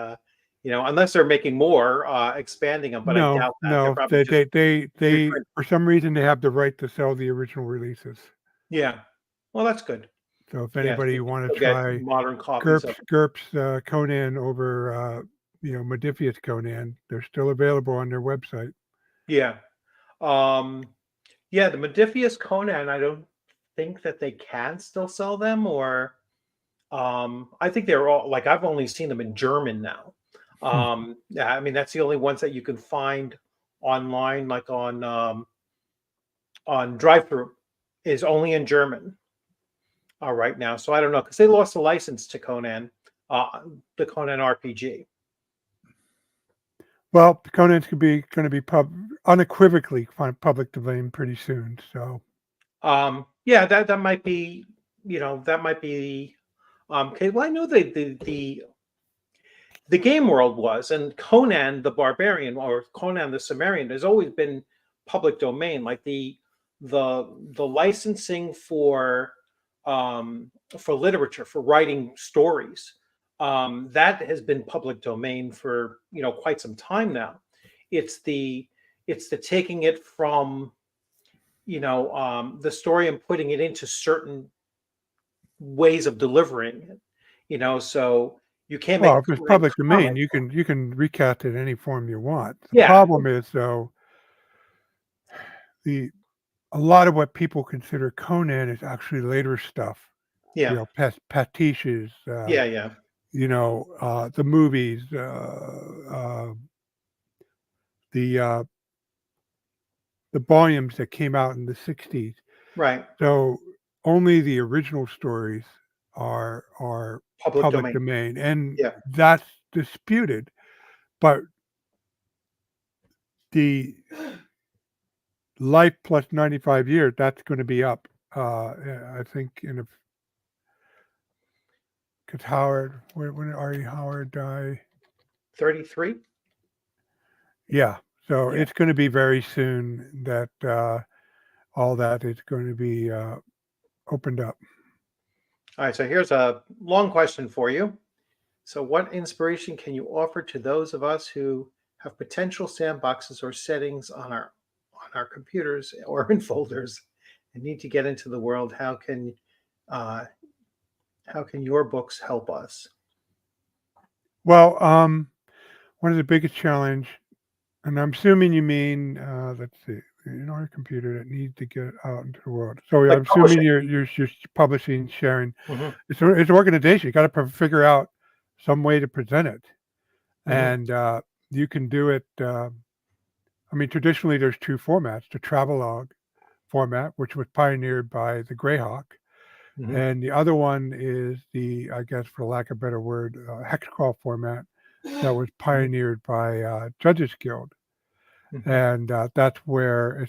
S1: unless they're making more, expanding them, but I
S2: No,
S1: doubt that. They're
S2: no,
S1: probably just
S2: they
S1: reprint.
S2: for some reason they have the right to sell the original releases.
S1: Yeah. Well, that's good.
S2: So if
S1: Yeah, so
S2: anybody
S1: you can
S2: want to
S1: still get
S2: try
S1: modern copies of
S2: GURPS Conan over Modifius Conan, they're still available on their website.
S1: Yeah. Yeah, the Modifius Conan, I don't think that they can still sell them, or I think they're all, like, I've only seen them in German now. Yeah, I mean, that's the only ones that you can find online, like on drive-through, is only in German right now. So I don't know, because they lost the license to Conan, the Conan RPG.
S2: Well, Conan's going to be unequivocally public domain pretty soon. So
S1: Yeah, that might be, that might be. Okay, well, I know the game world was, and Conan the Barbarian or Conan the Cimmerian has always been public domain. Like the licensing for literature, for writing stories, that has been public domain for quite some time now. It's the taking it from the story and putting it into certain ways of delivering it. So you can't make
S2: well,
S1: a
S2: if it's
S1: Conan
S2: public domain,
S1: comic.
S2: you can recast it any form you want. The
S1: Yeah,
S2: problem is though the a lot of what people consider Conan is actually later stuff.
S1: yeah,
S2: Pastiches,
S1: yeah, yeah.
S2: the movies, the volumes that came out in the 60s.
S1: Right.
S2: So only the original stories are
S1: Public
S2: public
S1: domain.
S2: domain, and
S1: Yeah.
S2: that's disputed. But the life plus 95 years, that's going to be up. I think because Howard, when did R.E. Howard die?
S1: 33.
S2: Yeah. So
S1: Yeah.
S2: it's going to be very soon that all that is going to be opened up.
S1: All right. So here's a long question for you. So, what inspiration can you offer to those of us who have potential sandboxes or settings on our computers or in folders and need to get into the world? How can your books help us?
S2: Well, one of the biggest challenge, and I'm assuming you mean, let's see, our computer that needs to get out into the world. So
S1: Like
S2: I'm assuming
S1: publishing.
S2: you're publishing, sharing.
S1: Hmm.
S2: It's an organization. You got to figure out some way to present it,
S1: Hmm.
S2: and you can do it. I mean, traditionally there's two formats: the travelogue format, which was pioneered by the Greyhawk,
S1: Hmm.
S2: and the other one is I guess for lack of a better word, hex crawl format that was
S1: Hmm.
S2: pioneered by Judges Guild.
S1: Hmm.
S2: And that's where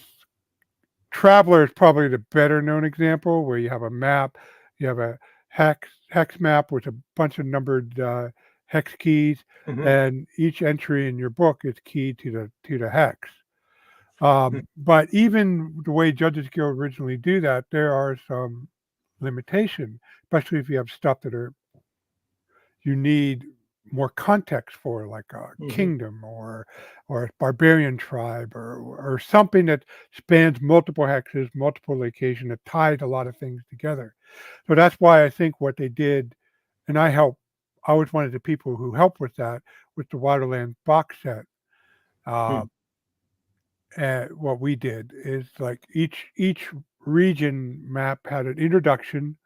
S2: Traveler is probably the better known example, where you have a map, you have a hex map with a bunch of numbered hex keys,
S1: Hmm.
S2: and each entry in your book is keyed to the hex. But even the way Judges Guild originally do that, there are some limitation, especially if you have stuff that you need more context for, like a
S1: Hmm.
S2: kingdom or a barbarian tribe or something that spans multiple hexes, multiple locations, that ties a lot of things together. So that's why I think what they did, and I was one of the people who helped with that, with the Waterland box set. Uh, and what we did is, like, each region map had an introduction,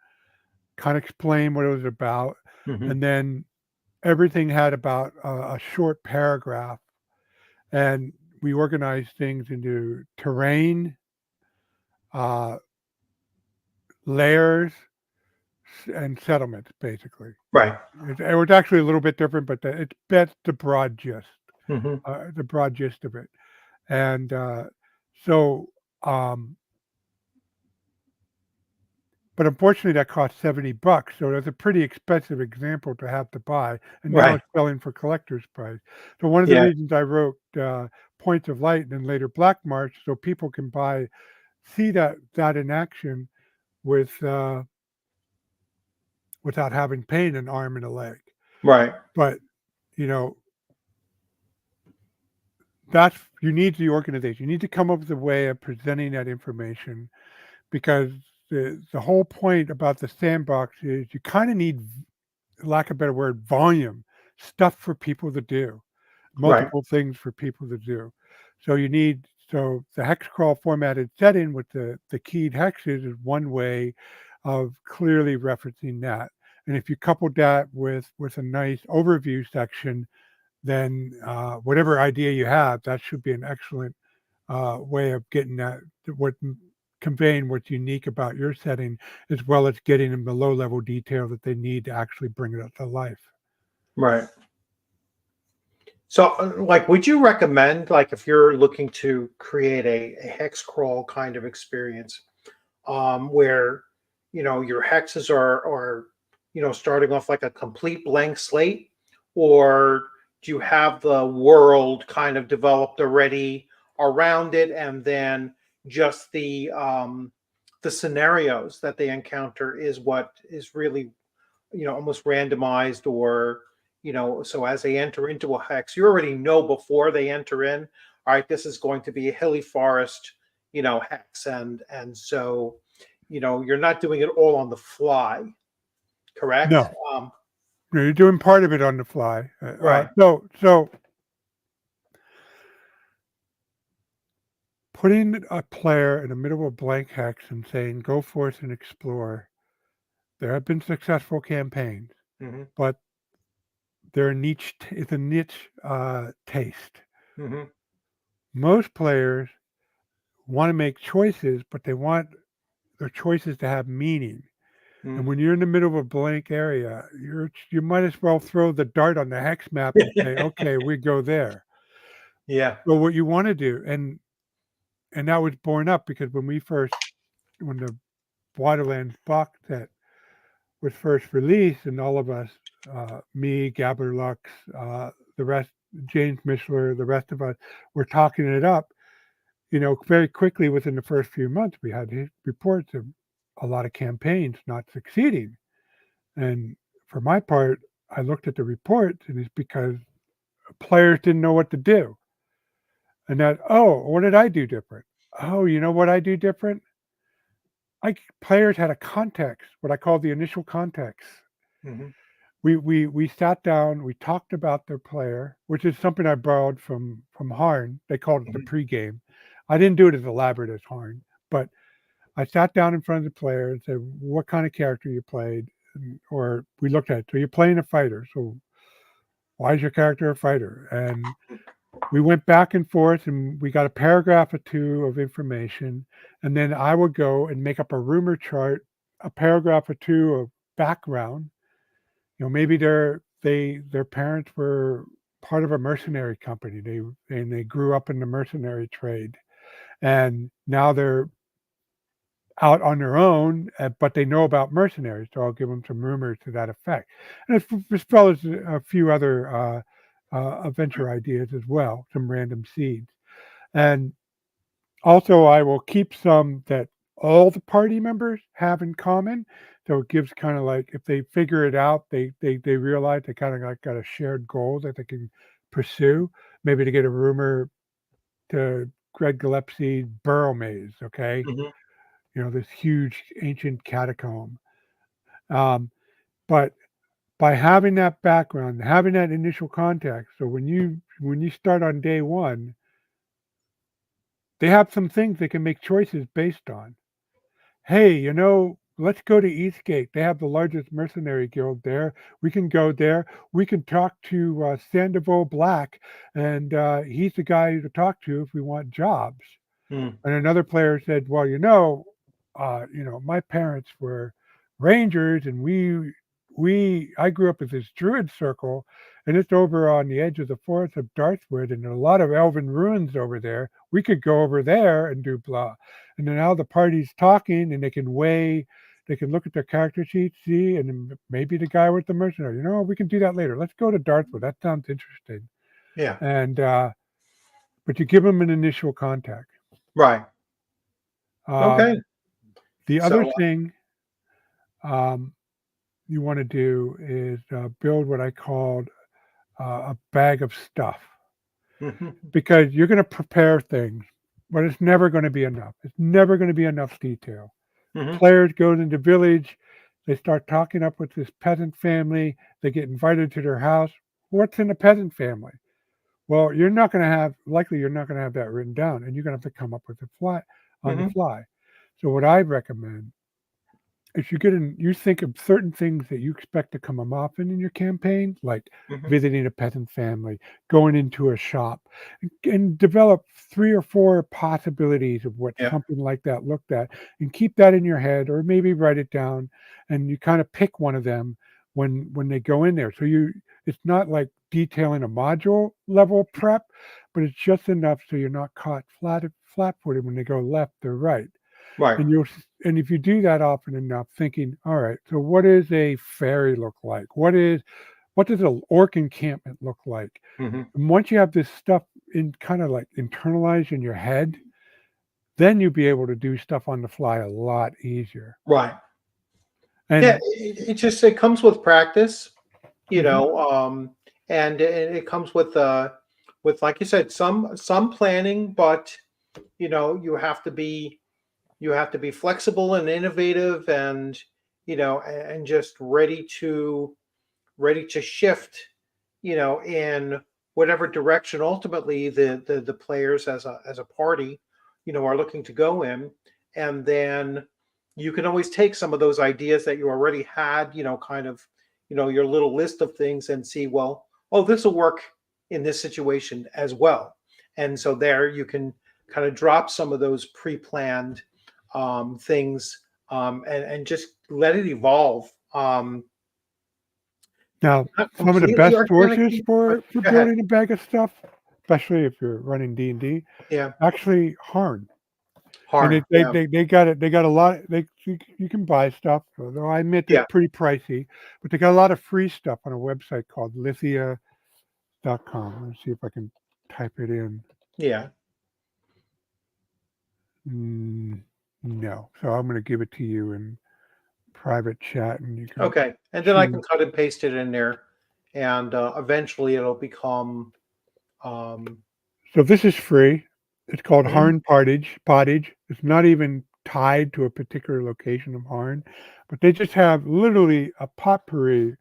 S2: kind of explain what it was about,
S1: Hmm.
S2: and then everything had about a short paragraph, and we organized things into terrain, uh, layers, and settlements, basically.
S1: Right.
S2: It was actually a little bit different, but that's the broad gist,
S1: Hmm.
S2: of it. And so, um, but unfortunately, that cost $70, so that's a pretty expensive example to have to buy, and now
S1: Right.
S2: it's selling for collector's price. So one of the
S1: Yeah.
S2: reasons I wrote Points of Light and then later Black March, so people can see that in action with without having pain in an arm and a leg.
S1: Right.
S2: But you know, that's you need the organization. You need to come up with a way of presenting that information, because the whole point about the sandbox is you kind of need, lack of a better word, volume, stuff for people to do,
S1: Right.
S2: multiple things for people to do. So so the hex crawl formatted setting with the keyed hexes is one way of clearly referencing that. And if you couple that with a nice overview section, then whatever idea you have, that should be an excellent way of getting what conveying what's unique about your setting, as well as getting them the low level detail that they need to actually bring it to life.
S1: Right. So, like, would you recommend, like, if you're looking to create a hex crawl kind of experience, where your hexes are starting off like a complete blank slate, or do you have the world kind of developed already around it, and then just the scenarios that they encounter is what is really almost randomized, or so as they enter into a hex, you already know before they enter in, all right, this is going to be a hilly forest hex, and so you're not doing it all on the fly, correct?
S2: No, no, you're doing part of it on the fly.
S1: Right.
S2: So putting a player in the middle of a blank hex and saying, "Go forth and explore." There have been successful campaigns,
S1: Hmm.
S2: but they're niche. It's a niche taste.
S1: Hmm.
S2: Most players want to make choices, but they want their choices to have meaning. And when you're in the middle of a blank area, you might as well throw the dart on the hex map and say, "Okay, we go there."
S1: Yeah.
S2: So what you want to do, and that was born up because when the Waterlands box set was first released, and all of us, me, Gabler Lux, the rest, James Mishler, the rest of us, were talking it up. Very quickly within the first few months, we had reports of a lot of campaigns not succeeding. And for my part, I looked at the reports, and it's because players didn't know what to do. And what did I do different? Oh, you know what I do different? Players had a context, what I call the initial context.
S1: Hmm.
S2: We sat down, we talked about their player, which is something I borrowed from Harn. They called it the
S1: Hmm.
S2: pregame. I didn't do it as elaborate as Harn, but I sat down in front of the player and said, "What kind of character you played?" Or we looked at it. So you're playing a fighter. So why is your character a fighter? And we went back and forth, and we got a paragraph or two of information. And then I would go and make up a rumor chart, a paragraph or two of background. Maybe their parents were part of a mercenary company. They grew up in the mercenary trade, and now they're out on their own, but they know about mercenaries. So I'll give them some rumors to that effect, and as well as a few other adventure ideas as well, some random seeds. And also, I will keep some that all the party members have in common. So it gives kind of like, if they figure it out, they realize they kind of like got a shared goal that they can pursue. Maybe to get a rumor to Greg Gillespie's Burrow Maze. Okay,
S1: Mhm.
S2: this huge ancient catacomb. Um, but by having that background, having that initial context, so when you start on day one, they have some things they can make choices based on. Hey, let's go to Eastgate. They have the largest mercenary guild there. We can go there. We can talk to Sandoval Black, and he's the guy to talk to if we want jobs.
S1: Mm.
S2: And another player said, "Well, my parents were rangers, and I grew up with this druid circle, and it's over on the edge of the forest of Darthwood, and there are a lot of elven ruins over there. We could go over there and do blah." And then now the party's talking, and they can look at their character sheets, see, and then maybe the guy with the mercenary. We can do that later. Let's go to Darthwood. That sounds interesting.
S1: Yeah.
S2: And but you give them an initial contact.
S1: Right.
S2: Um,
S1: Okay.
S2: the other
S1: So.
S2: thing you want to do is build what I called a bag of stuff,
S1: Mhm.
S2: because you're going to prepare things, but it's never going to be enough. It's never going to be enough detail.
S1: Mhm.
S2: Players go into the village, they start talking up with this peasant family, they get invited to their house. What's in the peasant family? Well, you're not going to have that written down, and you're going to have to come up with it on the
S1: Mhm.
S2: fly. So what I recommend, if you think of certain things that you expect to come up in your campaign, like
S1: Mhm.
S2: visiting a peasant family, going into a shop, and develop 3 or 4 possibilities of what
S1: Yeah.
S2: something like that looked at, and keep that in your head, or maybe write it down, and you kind of pick one of them when they go in there. So it's not like detailing a module level prep, but it's just enough so you're not caught flat-footed when they go left or right.
S1: Right.
S2: And if you do that often enough, thinking, all right, so what does a ferry look like? What does an orc encampment look like?
S1: Mhm.
S2: And once you have this stuff in kind of like internalized in your head, then you'll be able to do stuff on the fly a lot easier.
S1: Right. Yeah.
S2: And
S1: It comes with practice, you
S2: mhm,
S1: know, and it comes with, like you said, some planning, but you have to be flexible and innovative, and and just ready to shift, in whatever direction ultimately the players as a party, are looking to go in. And then you can always take some of those ideas that you already had, kind of, your little list of things, and see, well, oh, this will work in this situation as well. And so there you can kind of drop some of those pre-planned things, and just let it evolve.
S2: now,
S1: Not
S2: some of the
S1: completely
S2: best sources
S1: organically, but
S2: for
S1: go ahead.
S2: building a bag of stuff, especially if you're running D&D,
S1: Yeah.
S2: actually Harn. And
S1: Harn. Yeah.
S2: they got it. They got a lot. You can buy stuff, although I admit it's
S1: Yeah.
S2: pretty pricey. But they got a lot of free stuff on a website called Lithia.com. Let's see if I can type it in.
S1: Yeah.
S2: Mm, no, so I'm going to give it to you in private chat, and you can
S1: Okay. And then I can
S2: choose.
S1: cut and paste it in there, and eventually it'll become. Um,
S2: So this is free. It's called
S1: mhm.
S2: Harn Pottage. It's not even tied to a particular location of Harn, but they just have literally a potpourri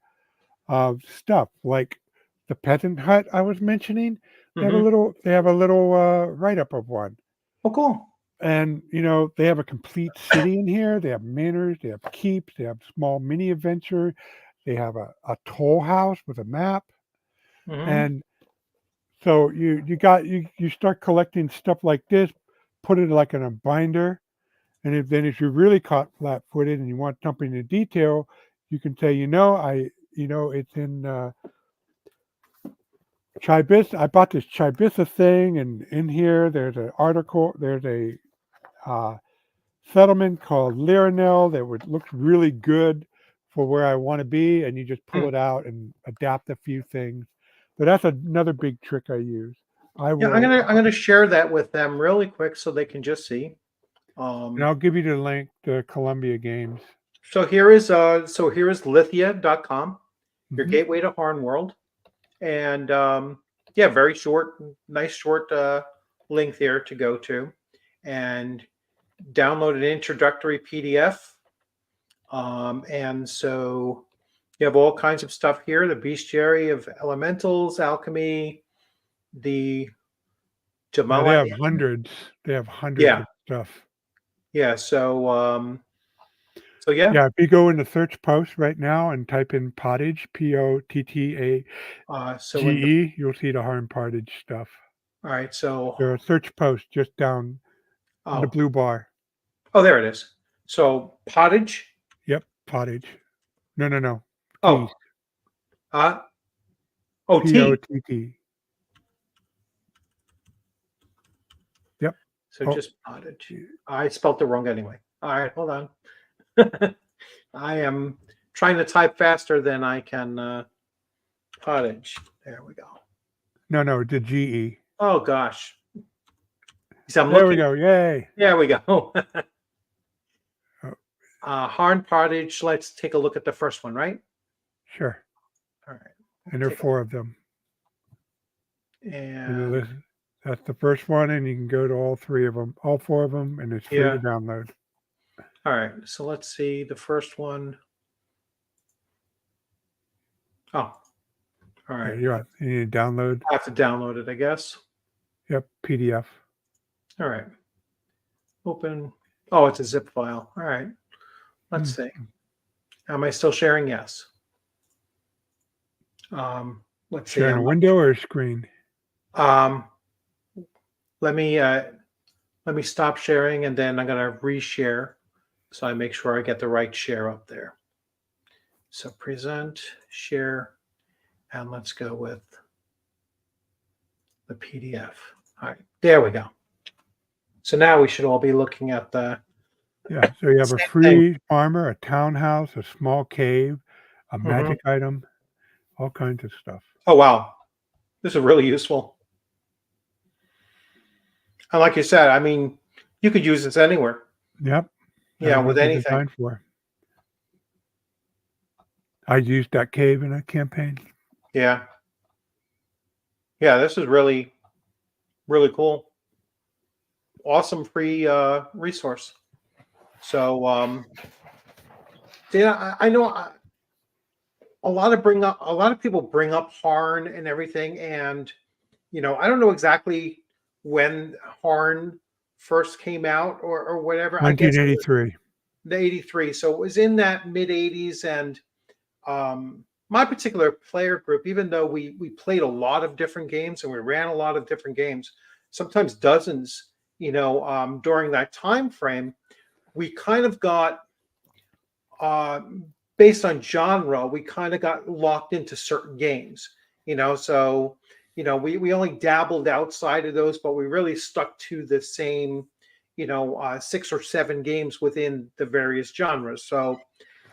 S2: of stuff like the peasant hut I was mentioning.
S1: Mhm.
S2: They have a little write up of one.
S1: Oh, cool.
S2: And they have a complete city in here. They have manors, they have keeps, they have small mini adventure, they have a toll house with a map.
S1: Mhm.
S2: And so you start collecting stuff like this, put it like in a binder, and if you're really caught flat footed and you want something in detail, you can say, it's in Chibis. I bought this Chibisa thing, and in here there's an article. There's a uh, settlement called Lirinel that looks really good for where I want to be, and you just pull
S1: Mm.
S2: it out and adapt a few things. But that's another big trick I use. I
S1: Yeah, I'm
S2: will,
S1: gonna I'm gonna share that with them really quick so they can just see.
S2: and
S1: Um,
S2: I'll give you the link to Columbia Games.
S1: So here is Lithia.com, your
S2: Mhm.
S1: gateway to Harn World. And yeah, very short, nice short link there to go to. And download an introductory PDF. And so you have all kinds of stuff here: the bestiary of elementals, alchemy, the
S2: Yeah, they
S1: Jamala.
S2: have hundreds. They have hundreds
S1: Yeah,
S2: of stuff.
S1: yeah. So yeah.
S2: Yeah, if you go into search post right now and type in pottage, Pottagege,
S1: So in the
S2: you'll see the Harm Pottage stuff.
S1: all right. So
S2: There are search post just down in the
S1: oh
S2: blue bar.
S1: oh there it is. So pottage.
S2: Yep, pottage. No, no, no. T's.
S1: Oh uh oh T.
S2: Pott. Yep.
S1: So
S2: Oh,
S1: just pottage. I spelt it wrong anyway. All right, hold on. I am trying to type faster than I can pottage. There we go.
S2: no, no, the GE.
S1: Oh gosh. So I'm
S2: There we
S1: looking.
S2: go. Yay.
S1: There we go.
S2: Oh,
S1: Harn pottage. Let's take a look at the first one, right?
S2: sure.
S1: All right.
S2: And there are
S1: Take
S2: 4 of them.
S1: a,
S2: And the
S1: and
S2: list, that's the first one, and you can go to all 3 of them, all 4 of them, and it's free
S1: yeah.
S2: to download.
S1: All right. So let's see the first one. Oh, all
S2: Yeah,
S1: right.
S2: you need to download.
S1: I have to download it, I guess.
S2: Yep, PDF.
S1: All right. Open. Oh, it's a zip file. All right. Let's see. Am I still sharing? Yes. Let's see.
S2: Sharing a window or a screen?
S1: Um, let me stop sharing, and then I'm gonna reshare, so I make sure I get the right share up there. So present, share, and let's go with the PDF. All right, there we go. So now we should all be looking at the
S2: Yeah, so you have a
S1: same thing.
S2: free farmer, a townhouse, a small cave, a
S1: Mhm.
S2: magic item, all kinds of stuff.
S1: Oh wow, this is really useful. And like you said, I mean, you could use this anywhere.
S2: Yep,
S1: Yeah,
S2: that's what
S1: with
S2: they're
S1: anything.
S2: designed for. I used that cave in a campaign.
S1: Yeah, yeah. This is really, really cool. Awesome free resource. So yeah, I know a lot of people bring up Harn and everything, and I don't know exactly when Harn first came out or whatever. I guess it was
S2: 1983.
S1: the 83. So it was in that mid 80s, and my particular player group, even though we played a lot of different games and we ran a lot of different games, sometimes dozens, during that time frame, we kind of got uh, based on genre, we kind of got locked into certain games, so we only dabbled outside of those, but we really stuck to the same 6 or 7 games within the various genres. So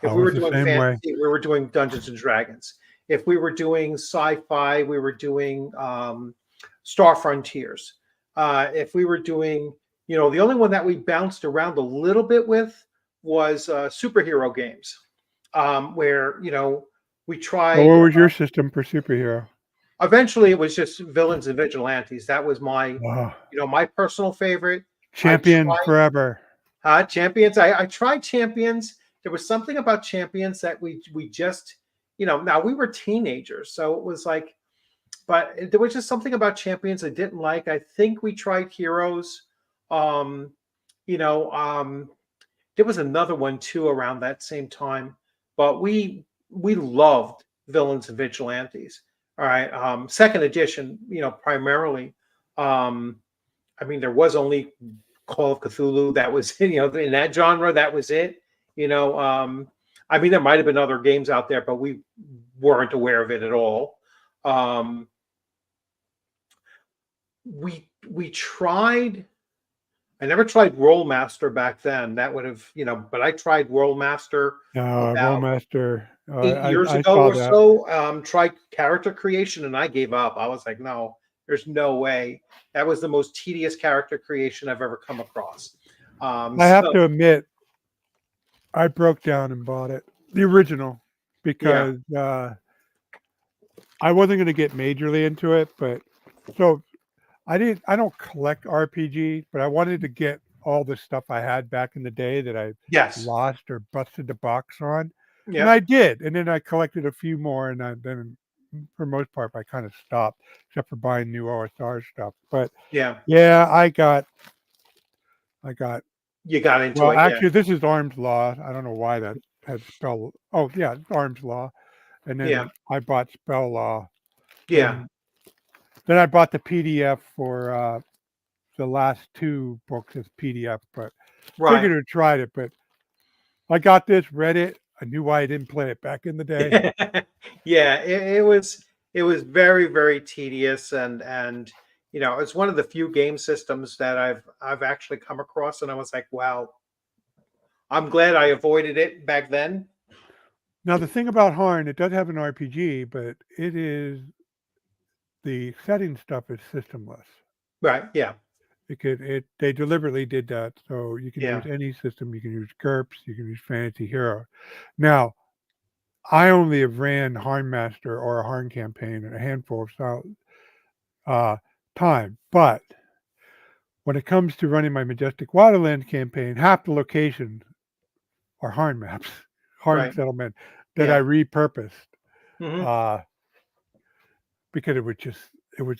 S2: I
S1: if we were
S2: was the
S1: doing
S2: same way.
S1: fantasy, we were doing Dungeons and Dragons. If we were doing sci-fi, we were doing Star Frontiers. If we were doing, the only one that we bounced around a little bit with was superhero games, where we
S2: Well, what
S1: tried.
S2: was your system for superhero?
S1: Eventually, it was just villains and vigilantes. That was my,
S2: Wow.
S1: my personal favorite. I
S2: Champion
S1: tried
S2: forever.
S1: champions. I tried champions. There was something about champions that we just, now we were teenagers, so it was like, but there was just something about champions I didn't like. I think we tried heroes. Um, you know, um, there was another one too around that same time, but we loved villains and vigilantes. All right, second edition, primarily. Um, I mean, there was only Call of Cthulhu that was, in that genre. That was it. You know, I mean, there might have been other games out there, but we weren't aware of it at all. Um, we tried. I never tried Rollmaster back then. That would have, but I tried Rollmaster about
S2: Rollmaster.
S1: 8 years
S2: I
S1: ago
S2: saw
S1: or
S2: that.
S1: so. Tried character creation and I gave up. I was like, no, there's no way. That was the most tedious character creation I've ever come across.
S2: I have
S1: So
S2: to admit, I broke down and bought it, the original, because I wasn't going to get majorly into it. But so I don't collect RPGs, but I wanted to get all the stuff I had back in the day that I
S1: Yes.
S2: lost or busted the box on, and
S1: Yeah.
S2: I did. And then I collected a few more, and then for the most part I kind of stopped, except for buying new OSR stuff. But
S1: Yeah.
S2: yeah, I got
S1: You got into
S2: well,
S1: it. Yeah.
S2: actually, this is Arms Law. I don't know why that had spell. Oh yeah, it's Arms Law, and
S1: Yeah.
S2: then I bought Spell Law,
S1: Yeah.
S2: and then I bought the PDF for the last two books as PDF, but
S1: Right.
S2: figured I tried it. But I got this, read it. I knew why I didn't play it back in the day.
S1: Yeah. It was very, very tedious, and it's one of the few game systems that I've actually come across, and I was like, wow, I'm glad I avoided it back then.
S2: Now the thing about Harn, it does have an RPG, but the setting stuff is systemless.
S1: Right. Yeah.
S2: They deliberately did that, so you can use
S1: Yeah.
S2: any system. You can use GURPS, you can use Fantasy Hero. Now, I only have ran Harn Master or a Harn campaign a handful of uh, time, but when it comes to running my Majestic Wildlands campaign, half the locations are Harn maps, Harn
S1: Right.
S2: settlement that I
S1: Yeah.
S2: repurposed
S1: Hmm.
S2: uh, because it was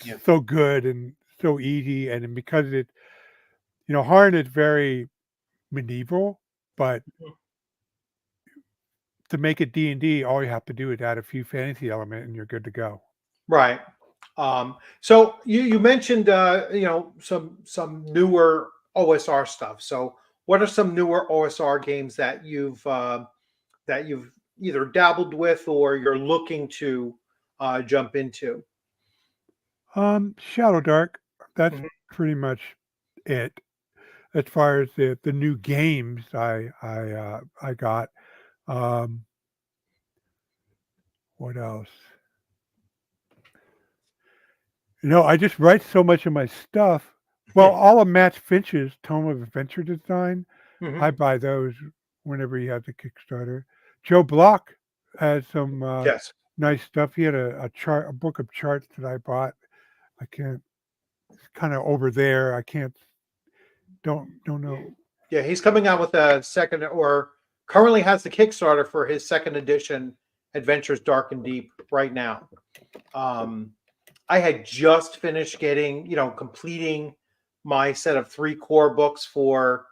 S1: Yeah.
S2: so good and so easy, and because Harn is very medieval, but to make it D&D, all you have to do is add a few fantasy element and you're good to go.
S1: Right. So you mentioned some newer OSR stuff. So what are some newer OSR games that you've either dabbled with or you're looking to jump into?
S2: Shadow Dark, that's
S1: Mhm.
S2: pretty much it as far as the new games I got. Um, what else? I just write so much of my stuff. Well, all of Matt Finch's Tome of Adventure Design,
S1: Mhm.
S2: I buy those whenever he has a Kickstarter. Joe Block has some
S1: Yes.
S2: nice stuff. He had a book of charts that I bought. I can't. It's kind of over there. I can't. Don't know.
S1: Yeah, he's coming out with a second, or currently has the Kickstarter for his second edition Adventures Dark and Deep right now. Um, I had just finished completing my set of 3 core books for,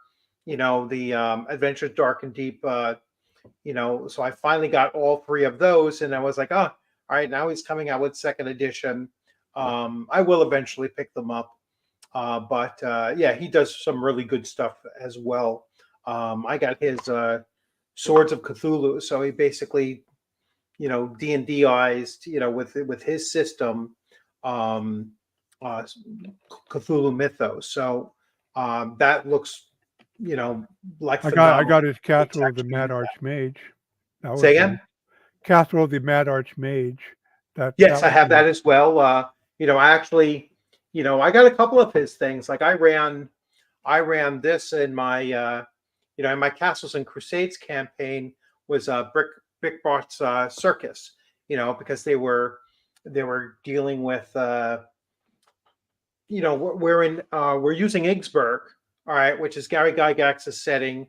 S1: the Adventures Dark and Deep. So I finally got all 3 of those, and I was like, oh, all right, now he's coming out with second edition. I will eventually pick them up. But yeah, he does some really good stuff as well. I got his Swords of Cthulhu, so he basically, D&Dized, with his system, um, uh, Cthulhu mythos. So that looks, like
S2: I
S1: phenomenal.
S2: got his
S1: The
S2: Castle of the
S1: textures
S2: Mad
S1: and that.
S2: Archmage. That was
S1: Say
S2: nice.
S1: again?
S2: Castle of the Mad Archmage.
S1: Yes,
S2: That
S1: I
S2: was
S1: have
S2: nice.
S1: that as well. I actually, I got a couple of his things. Like I ran this in my in my Castles and Crusades campaign was Brick Bart's Circus, because they were dealing with we're using Iggsburg, all right, which is Gary Gygax's setting,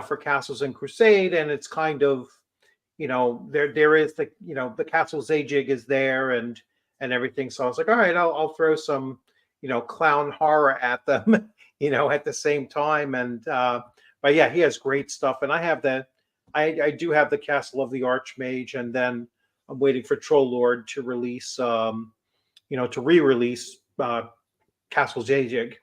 S1: for Castles and Crusade, and it's kind of, there is the Castle Zajig is there, and everything. So I was like, all right, I'll throw some clown horror at them, at the same time. And but yeah, he has great stuff, and I do have the Castle of the Archmage, and then I'm waiting for Troll Lord to release to re-release Castle Zajig,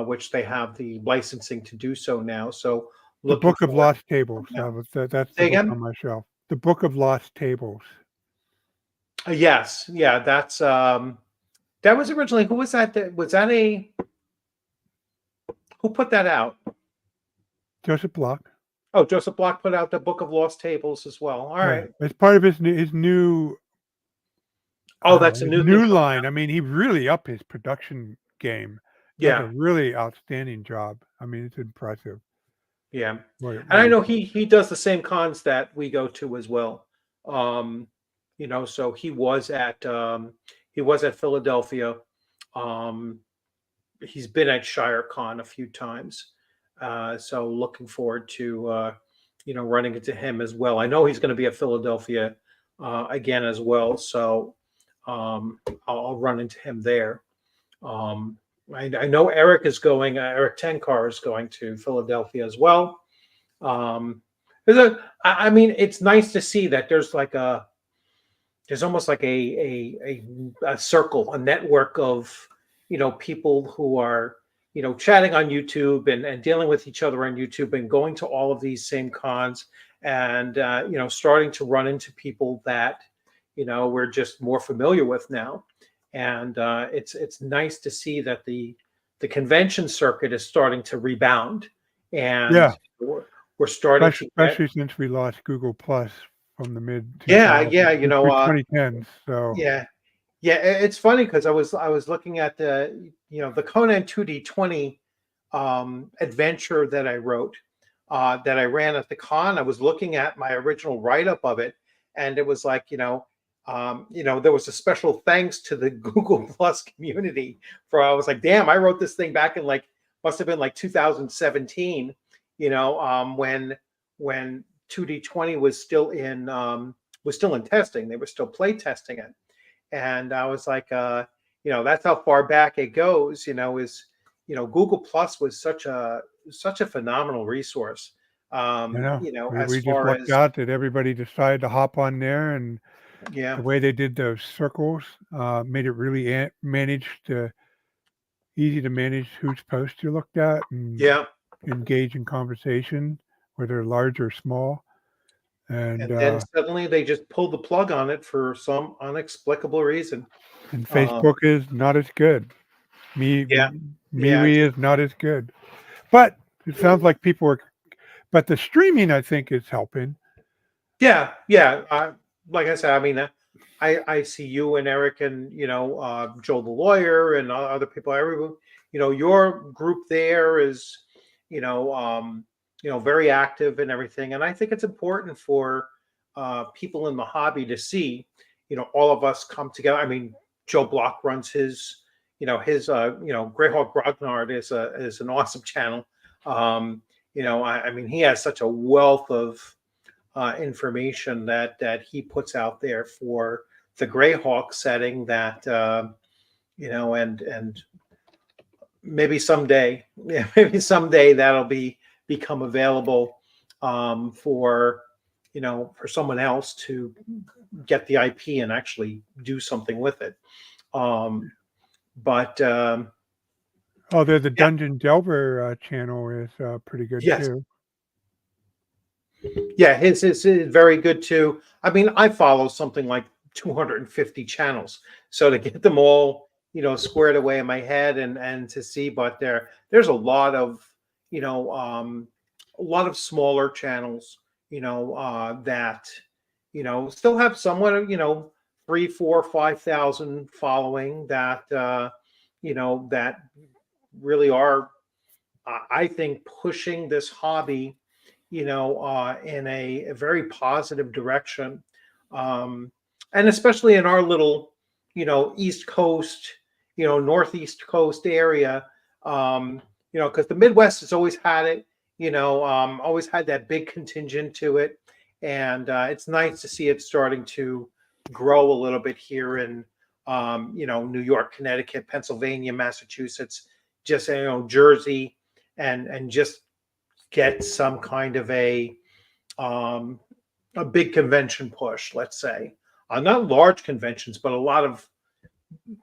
S1: which they have the licensing to do so now. So
S2: The
S1: looking
S2: Book of
S1: forward
S2: Lost Tables.
S1: to them.
S2: That's the
S1: Say
S2: book
S1: again?
S2: on my shelf. The Book of Lost Tables.
S1: Yes, yeah, that was originally, who was that? Was that a who put that out?
S2: Joseph Block.
S1: Oh, Joseph Block put out the Book of Lost Tables as well. All
S2: Yeah,
S1: right.
S2: it's part of his new
S1: Oh, that's a
S2: his
S1: new thing
S2: new
S1: coming
S2: line.
S1: out.
S2: I mean, he really upped his production game. Does a
S1: Yeah.
S2: really outstanding job. I mean, it's impressive.
S1: Yeah.
S2: What,
S1: And
S2: what
S1: I
S2: is
S1: know he does the same cons that we go to as well. Um, so he was at Philadelphia. Um, he's been at ShireCon a few times. So looking forward to running into him as well. I know he's going to be at Philadelphia again as well. So I'll run into him there. Um, I know Eric is going. Eric Tenkar is going to Philadelphia as well. I mean, it's nice to see that there's almost like a circle, a network of people who are chatting on YouTube and dealing with each other on YouTube and going to all of these same cons and starting to run into people that we're just more familiar with now, and it's nice to see that the convention circuit is starting to rebound, and
S2: Yeah,
S1: we're starting to get
S2: especially since we lost Google Plus from the mid
S1: yeah
S2: 2000s
S1: yeah
S2: through 2010s. So
S1: yeah. Yeah, it's funny because I was looking at the Conan 2D20 adventure that I wrote that I ran at the con. I was looking at my original write up of it, and it was like there was a special thanks to the Google Plus community for. I was like, damn, I wrote this thing back in must have been like 2017. When 2D20 was still in testing. They were still play testing it, and I was like, that's how far back it goes. Google Plus was such a phenomenal resource. As
S2: we just
S1: far
S2: lucked
S1: as
S2: out that everybody decided to hop on there, and
S1: yeah,
S2: the way they did those circles made it really easy to manage whose posts you looked at and
S1: yeah,
S2: engage in conversation, whether large or small. And
S1: and then suddenly they just pulled the plug on it for some inexplicable reason.
S2: and
S1: Um,
S2: Facebook is not as good. Me
S1: yeah, yeah,
S2: MeWe is not as good. But it sounds like people are. But the streaming, I think, is helping.
S1: yeah, yeah. Like I said, I mean, I see you and Eric and Joe the lawyer and other people. Everyone, your group there is, very active and everything. And I think it's important for people in the hobby to see, all of us come together. I mean, Joe Block runs his Greyhawk Grognard is an awesome channel. I mean, he has such a wealth of information that he puts out there for the Greyhawk setting that and maybe someday, yeah, maybe someday that'll become available for someone else to get the IP and actually do something with it. But
S2: Oh, there's a
S1: yeah,
S2: Dungeon Delver channel is pretty good
S1: yes,
S2: too.
S1: yeah, his is very good too. I mean, I follow something like 250 channels, so to get them all, squared away in my head and to see, but there's a lot of smaller channels, that still have somewhat of 3, 4, 5,000 following that really are, I think, pushing this hobby in a very positive direction. And especially in our little, East Coast, Northeast Coast area, because the Midwest has always had it, always had that big contingent to it. And it's nice to see it starting to grow a little bit here in, New York, Connecticut, Pennsylvania, Massachusetts, just, Jersey, and just get some kind of a big convention push, let's say. Not large conventions, but a lot of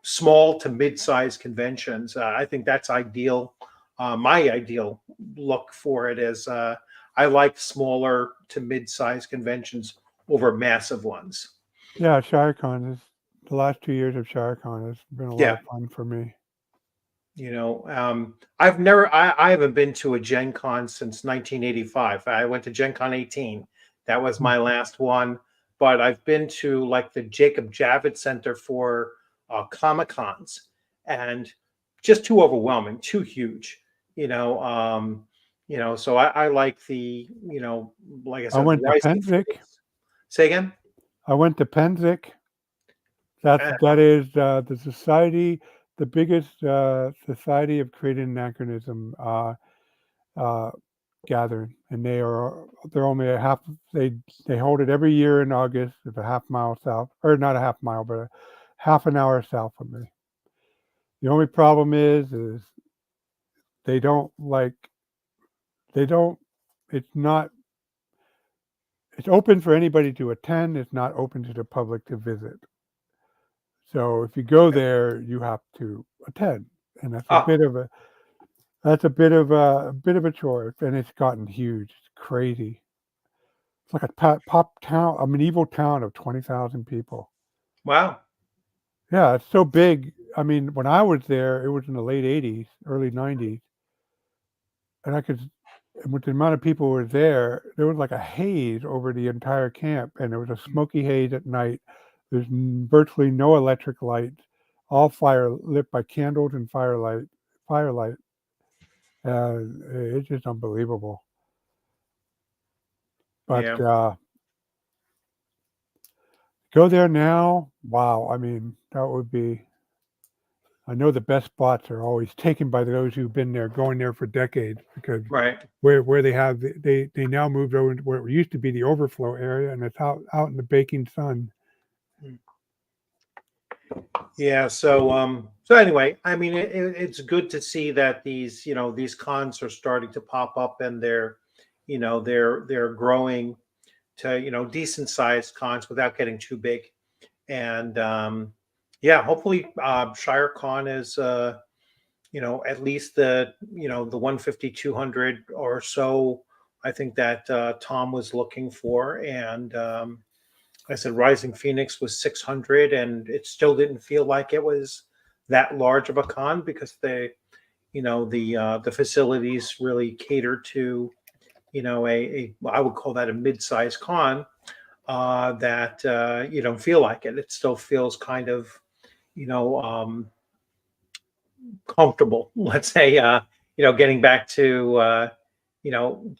S1: small to mid-sized conventions. I think that's ideal. My ideal look for it is I like smaller to mid-sized conventions over massive ones.
S2: Yeah, ShireCon is the last 2 years of ShireCon has been a lot
S1: Yeah,
S2: of fun for me.
S1: I haven't been to a Gen Con since 1985. I went to Gen Con 18. That was
S2: Hmm.
S1: my last one. But I've been to like the Jacob Javits Center for Comic Cons, and just too overwhelming, too huge. So I like the, like I
S2: I
S1: said,
S2: went to
S1: Rising
S2: Penzic.
S1: Phoenix. Say again?
S2: I went to Penzic.
S1: Uh,
S2: That is the society, the biggest society of creative anachronism uh, gathering, and they're only a half. They hold it every year in August. It's a half mile south, or not a half mile, but a half an hour south of me. The only problem is they don't like they don't. It's not. It's open for anybody to attend. It's not open to the public to visit. So if you go there, you have to attend, and
S1: oh,
S2: that's a bit of a chore, and it's gotten huge. It's crazy. It's like a pop town, a medieval town of 20,000 people.
S1: wow.
S2: Yeah, it's so big. I mean, when I was there, it was in the late '80s, early '90s, and and with the amount of people who were there was like a haze over the entire camp, and there was a smoky haze at night. There's virtually no electric lights, all fire lit by candles and firelight. It's just unbelievable. But
S1: Yeah,
S2: go there now. Wow. I mean, that would be. I know the best spots are always taken by those who've been there, going there for decades, because
S1: right.
S2: where they now moved over to where it used to be the overflow area, and it's out in the baking sun.
S1: Yeah. So anyway, I mean, it's good to see that these cons are starting to pop up, and they're growing to, decent sized cons without getting too big. And yeah, hopefully ShireCon is, at least the 150, 200 or so. I think that Tom was looking for, and I said Rising Phoenix was 600, and it still didn't feel like it was that large of a con because the facilities really cater to, I would call that a mid-sized con, that you don't feel like it. It still feels kind of, you know um, comfortable. Let's say, getting back to, you know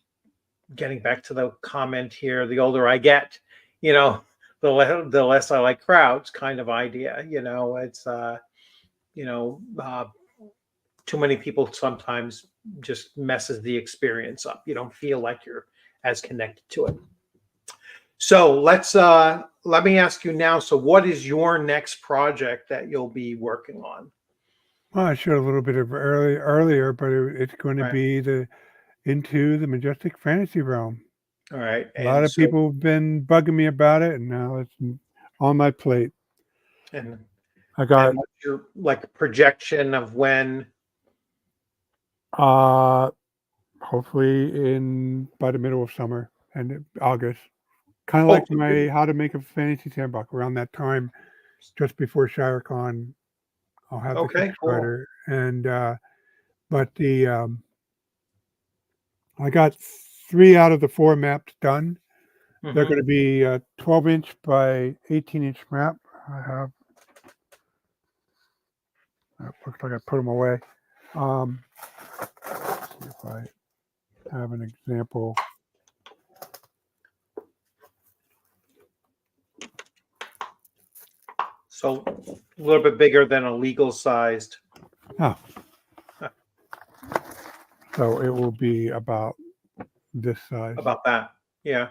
S1: getting back to the comment here. The older I get, you know, the less I like crowds, kind of idea. It's you know too many people sometimes just messes the experience up. You don't feel like you're as connected to it. So let me ask you now. So what is your next project that you'll be working on?
S2: Well, I showed a little bit of earlier, but it's going to
S1: Right.
S2: be the into the Majestic Fantasy realm.
S1: All right.
S2: A lot
S1: And
S2: of
S1: so
S2: people have been bugging me about it, and now it's on my plate.
S1: and
S2: I
S1: and
S2: got
S1: what's your like projection of when?
S2: uh hopefully in by the middle of summer and August. Kind of
S1: Oh,
S2: like my how to make a fantasy sandbox around that time, just before ShireCon. I'll have the
S1: okay, cool.
S2: Kickstarter, and but the I got 3 out of the 4 maps done. They're
S1: Hmm.
S2: going to be a 12-inch by 18-inch map. I have. It looks like I put them away. Let's see if I have an example.
S1: So a little bit bigger than a legal sized.
S2: Oh, so it will be about this size.
S1: About that. Yeah.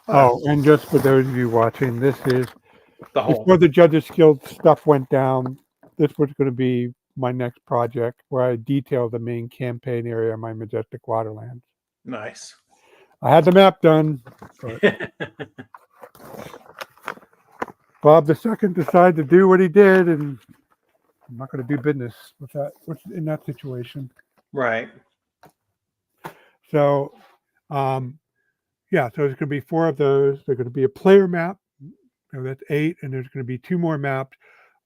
S1: Ah,
S2: Oh, and just for those of you watching, this is
S1: the whole.
S2: before the Judges Guild stuff went down. This was going to be my next project where I detail the main campaign area of my Majestic Waterlands.
S1: Nice.
S2: I had the map done, but Bob II decided to do what he did, and I'm not going to do business with that in that situation.
S1: Right.
S2: So, um, yeah, so there's going to be 4 of those. There's going to be a player map. That's 8, and there's going to be 2 more maps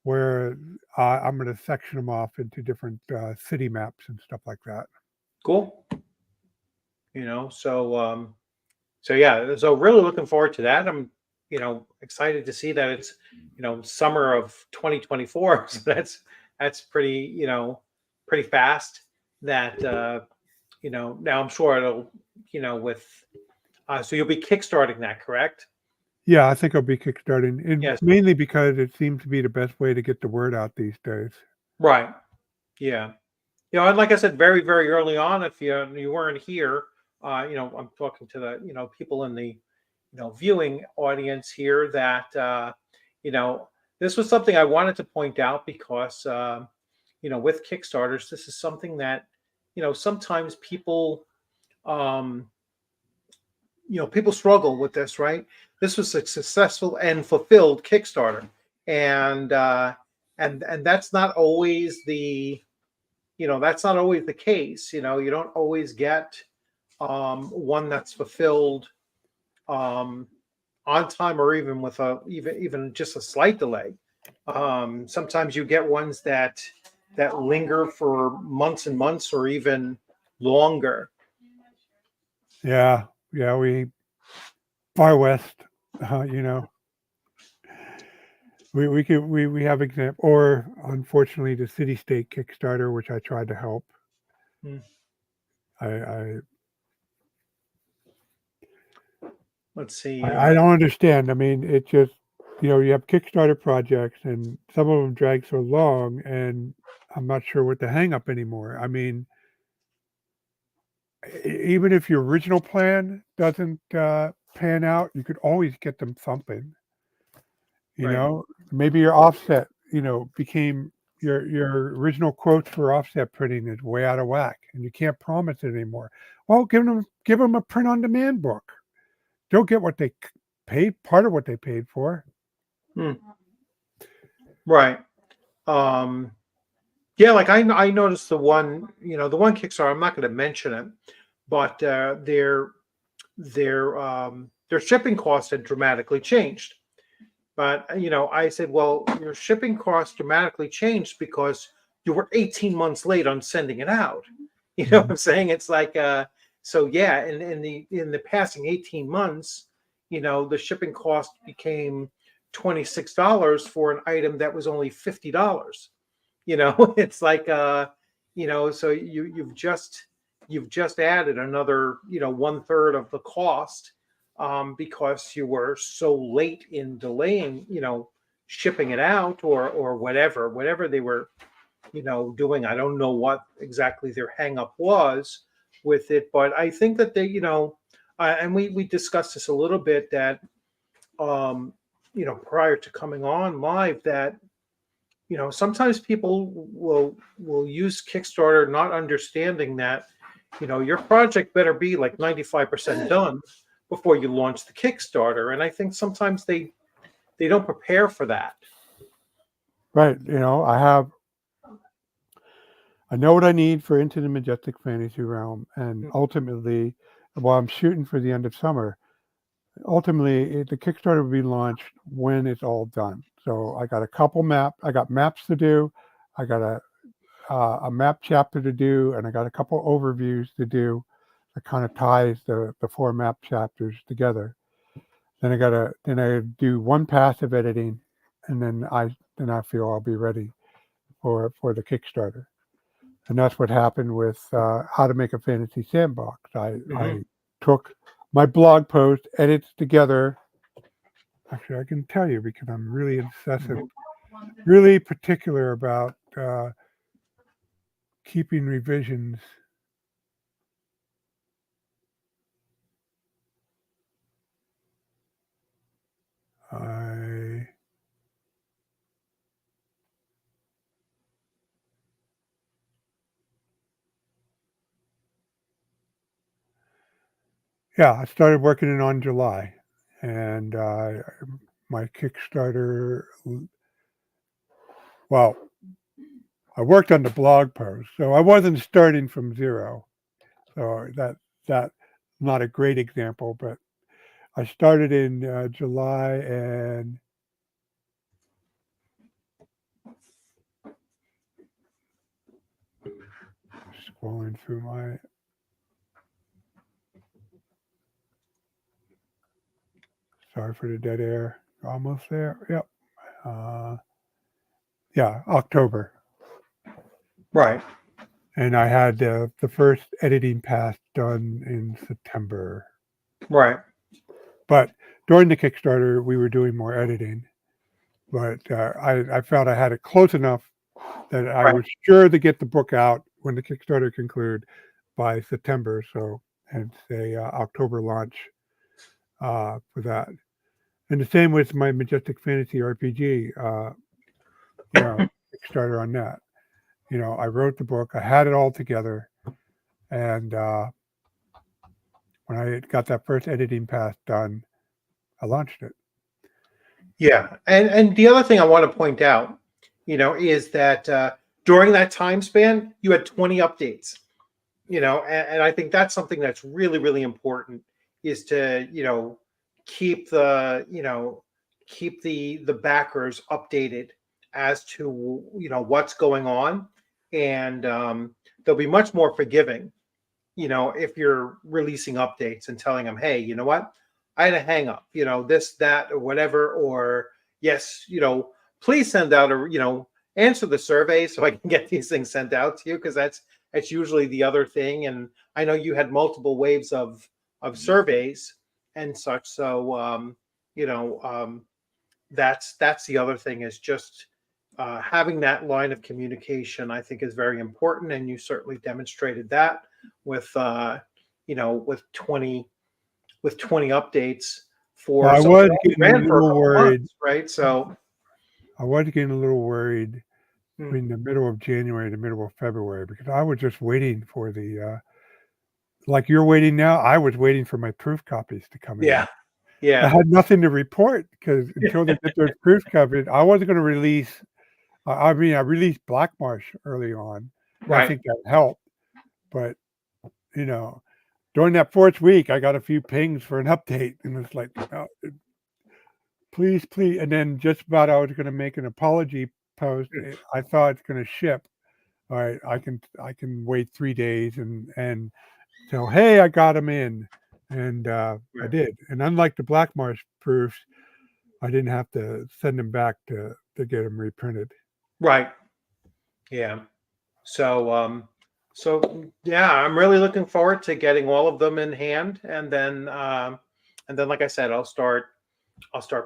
S2: where I'm going to section them off into different city maps and stuff like that.
S1: Cool. So yeah, so really looking forward to that. I'm, excited to see that it's, summer of 2024. So that's pretty, pretty fast that now I'm sure it'll, with so you'll be kickstarting that, correct?
S2: Yeah, I think I'll be kickstarting, and
S1: Yes.
S2: mainly because it seems to be the best way to get the word out these days.
S1: Right. Yeah. And like I said, very, very early on, if you weren't here, I'm talking to the people in the viewing audience here that you know this was something I wanted to point out because with Kickstarters, this is something that sometimes um, people struggle with this, right? This was a successful and fulfilled Kickstarter, and that's not always the case. You don't always get one that's fulfilled um, on time, or even with even just a slight delay. Sometimes you get ones that linger for months and months, or even longer.
S2: Yeah, yeah, we far west, you know, we have example, or unfortunately the city state Kickstarter, which I tried to help.
S1: Hmm.
S2: I
S1: Let's see.
S2: I don't understand. I mean, it just, you have Kickstarter projects and some of them drag so long, and I'm not sure what the hang up anymore. I mean, even if your original plan doesn't pan out, you could always get them thumping. You
S1: Right.
S2: know, maybe your offset, became your original quotes for offset printing is way out of whack, and you can't promise it anymore. Well, give them a print on demand book. They'll get what they paid, part of what they paid for.
S1: Hmm. Right. Um, yeah, like I noticed the one Kickstarter. I'm not going to mention it, but their shipping costs had dramatically changed. But I said, well, your shipping costs dramatically changed because you were 18 months late on sending it out. You know what
S2: Mhm.
S1: I'm saying? It's like so yeah, in the passing 18 months, the shipping cost became $26 for an item that was only $50. It's like so you've just added another, one third of the cost, because you were so late in delaying, shipping it out, or whatever they were, doing. I don't know what exactly their hang up was with it, but I think that they, and we discussed this a little bit, that prior to coming on live, that sometimes people will use Kickstarter, not understanding that your project better be like 95% done before you launch the Kickstarter. And I think sometimes they don't prepare for that.
S2: Right. I know what I need for Into the Majestic Fantasy Realm, and ultimately, while I'm shooting for the end of summer, ultimately the Kickstarter will be launched when it's all done. So I got I got maps to do, I got a map chapter to do, and I got a couple overviews to do that kind of ties the four map chapters together. Then I do one pass of editing, and then I feel I'll be ready for the Kickstarter. And that's what happened with How to Make a Fantasy Sandbox.
S1: Hmm.
S2: I took my blog post edits together. Actually, I can tell you because I'm really incessant, really particular about keeping revisions. I Yeah, I started working it on July, and my Kickstarter. Well, I worked on the blog post, so I wasn't starting from zero. So that not a great example, but I started in July, and scrolling through my. Sorry for the dead air. Almost there. Yep. Uh, yeah, October.
S1: Right.
S2: and I had the first editing pass done in September.
S1: Right.
S2: But during the Kickstarter, we were doing more editing. But I felt I had it close enough that I
S1: Right.
S2: was sure to get the book out when the Kickstarter concluded by September. So I'd say October launch for that. And the same with my Majestic Fantasy RPG, Kickstarter on that. I wrote the book, I had it all together, and when I got that first editing pass done, I launched it.
S1: Yeah, and the other thing I want to point out, is that during that time span, you had 20 updates. And I think that's something that's really, really important is to, keep the backers updated as to what's going on, and they'll be much more forgiving, if you're releasing updates and telling them, hey, you know what, I had a hang up, this, that, or whatever, or yes, please send out answer the survey so I can get these things sent out to you, because that's usually the other thing. And I know you had multiple waves of surveys and such. So that's the other thing, is just having that line of communication, I think, is very important, and you certainly demonstrated that with with 20 updates for
S2: Well, I
S1: something
S2: was
S1: that
S2: getting a
S1: ran for a
S2: little
S1: couple
S2: worried.
S1: months, right? So
S2: I was getting a little worried
S1: hmm,
S2: between the middle of January to the middle of February, because I was just waiting for the like you're waiting now. I was waiting for my proof copies to come in.
S1: yeah,
S2: I
S1: yeah,
S2: had nothing to report because until they get those proof copies, I wasn't going to release. I mean, I released Black Marsh early on, and I
S1: right,
S2: think that helped. But you know, during that fourth week, I got a few pings for an update, and it's like, oh, please, please. And then just about, I was going to make an apology post. I thought it's going to ship. All right, I can wait 3 days and tell, hey, I got them in, and I
S1: right,
S2: did. And unlike the Black Marsh proofs, I didn't have to send them back to get them reprinted.
S1: right, yeah. So yeah, I'm really looking forward to getting all of them in hand, and then like I said, I'll start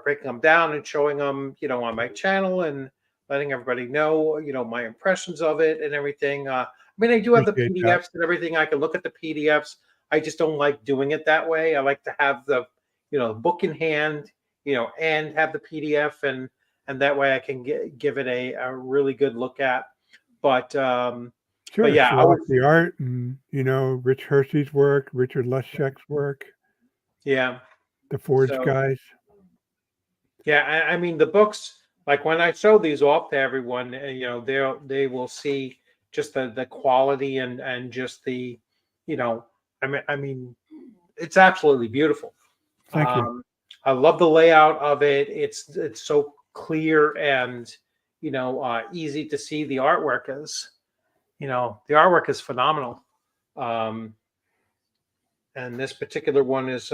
S1: breaking them down and showing them, on my channel, and letting everybody know, my impressions of it and everything. I mean, I do have the
S2: Appreciate that.
S1: PDFs and everything. I can look at the PDFs. I just don't like doing it that way. I like to have the, book in hand, and have the PDF, and that way I can give it a really good look at. But
S2: Sure,
S1: yeah, I
S2: show off
S1: was,
S2: the art and Rich Hershey's work, Richard Luschek's work,
S1: yeah.
S2: the Forge
S1: So
S2: guys.
S1: yeah, I mean the books. Like when I show these off to everyone, they will see just the quality and just the, I mean, it's absolutely beautiful.
S2: Thank you.
S1: I love the layout of it. It's so clear and easy to see. The artwork is phenomenal. Um, and this particular one is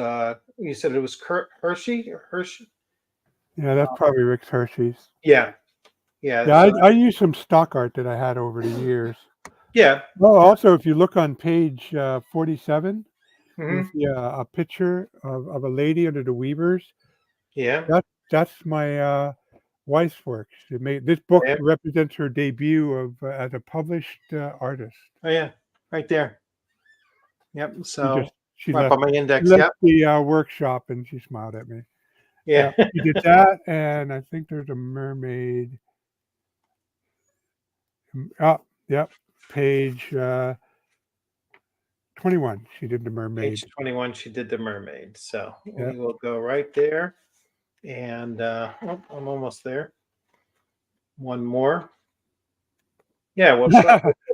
S1: you said it was Hershey.
S2: Yeah, that's probably Rick Hershey's.
S1: Yeah, yeah.
S2: Yeah,
S1: So
S2: I used some stock art that I had over the years.
S1: yeah.
S2: Well, also, if you look on page 47, you'll
S1: Hmm.
S2: see a picture of a lady under the weavers.
S1: Yeah.
S2: That's my wife's work. She made this book
S1: Yeah.
S2: represents her debut of as a published artist.
S1: Oh yeah. Right there. Yep.
S2: She just
S1: So right by my
S2: she
S1: index.
S2: left
S1: Yep.
S2: the workshop and she smiled at me.
S1: Yeah.
S2: Yeah, she did that, and I think there's a mermaid. Oh, yep, page 21. She did the mermaid.
S1: Page 21. She did the mermaid. So
S2: Yeah.
S1: we will go right there. And I'm almost there. One more. Yeah. Well,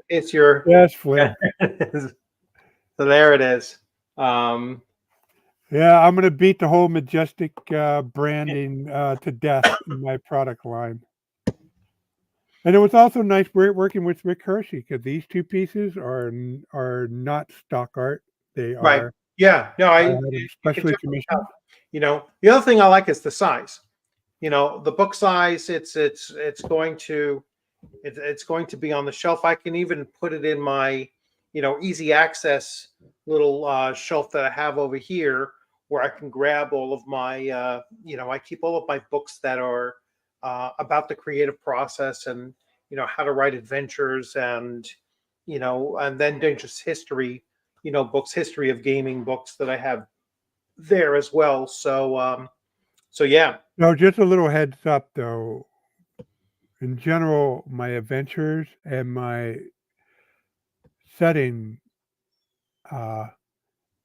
S1: it's your.
S2: Yes, Flip.
S1: So there it is. Um,
S2: Yeah, I'm gonna beat the whole Majestic branding to death in my product line. And it was also nice working with Rick Hershey, because these two pieces are not stock art. They
S1: right.
S2: are
S1: Yeah. No,
S2: I had them
S1: you can
S2: specially
S1: definitely
S2: commissioned.
S1: tell. The other thing I like is the size. The book size. It's going to, It's going to be on the shelf. I can even put it in my, easy access little shelf that I have over here, where I can grab all of my, I keep all of my books that are about the creative process and how to write adventures and then just history, books, history of gaming books that I have there as well. So yeah.
S2: No, just a little heads up though. In general, my adventures and my setting, uh,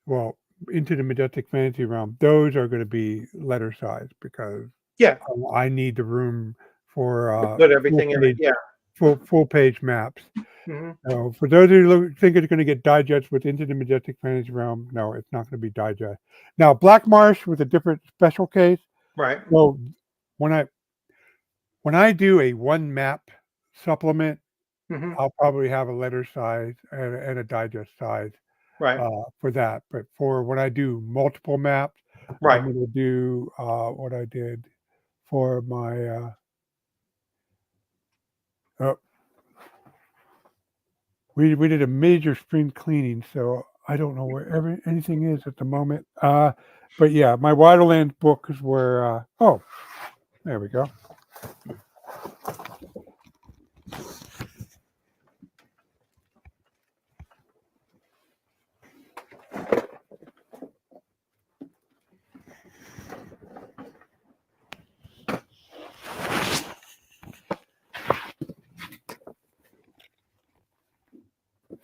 S2: well, into the Majestic Fantasy realm, those are going to be letter size because
S1: Yeah,
S2: I need the room for
S1: to put everything in it. Yeah.
S2: full page maps.
S1: Hmm.
S2: So for those of you who think it's going to get digest with Into the Majestic Fantasy realm, no, it's not going to be digest. Now, Black Marsh was a different special case.
S1: Right.
S2: So when I do a one map supplement,
S1: Hmm.
S2: I'll probably have a letter size and a digest size
S1: Right.
S2: for that. But for when I do multiple maps, I'm
S1: Right.
S2: going to do what I did for my. Oh, we did a major spring cleaning, so I don't know where anything is at the moment. But yeah, my Wildlands books were. Oh, there we go.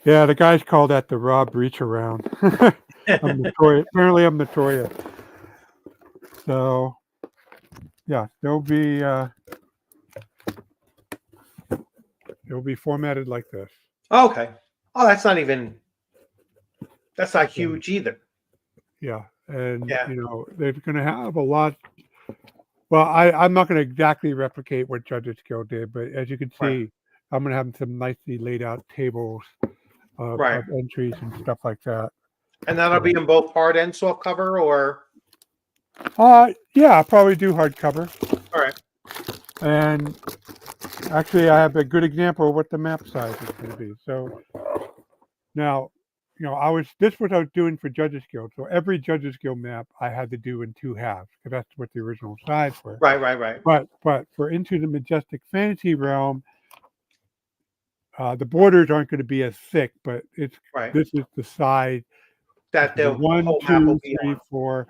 S2: Yeah, the guys call that the Rob reach around. I'm notorious. Apparently, I'm notorious. So, yeah, they'll be formatted like this.
S1: Okay. Oh, that's not
S2: So,
S1: huge either.
S2: yeah, and
S1: Yeah.
S2: they're going to have a lot. Well, I'm not going to exactly replicate what Judges Guild did, but as you can
S1: Right.
S2: see, I'm going to have some nicely laid out tables
S1: Right.
S2: of entries and stuff like that.
S1: And that'll be
S2: So,
S1: in both hard and soft cover, or
S2: yeah, I'll probably do hardcover.
S1: all right.
S2: And actually, I have a good example of what the map size is going to be. So now, this was what I was doing for Judges Guild. So every Judges Guild map I had to do in 2 halves because that's what the original size were.
S1: Right. Right. Right.
S2: But for Into the Majestic Fantasy realm, the borders aren't going to be as thick, but
S1: Right.
S2: this is the side.
S1: That
S2: The
S1: the
S2: one,
S1: whole map will
S2: two,
S1: be
S2: three,
S1: on.
S2: 4,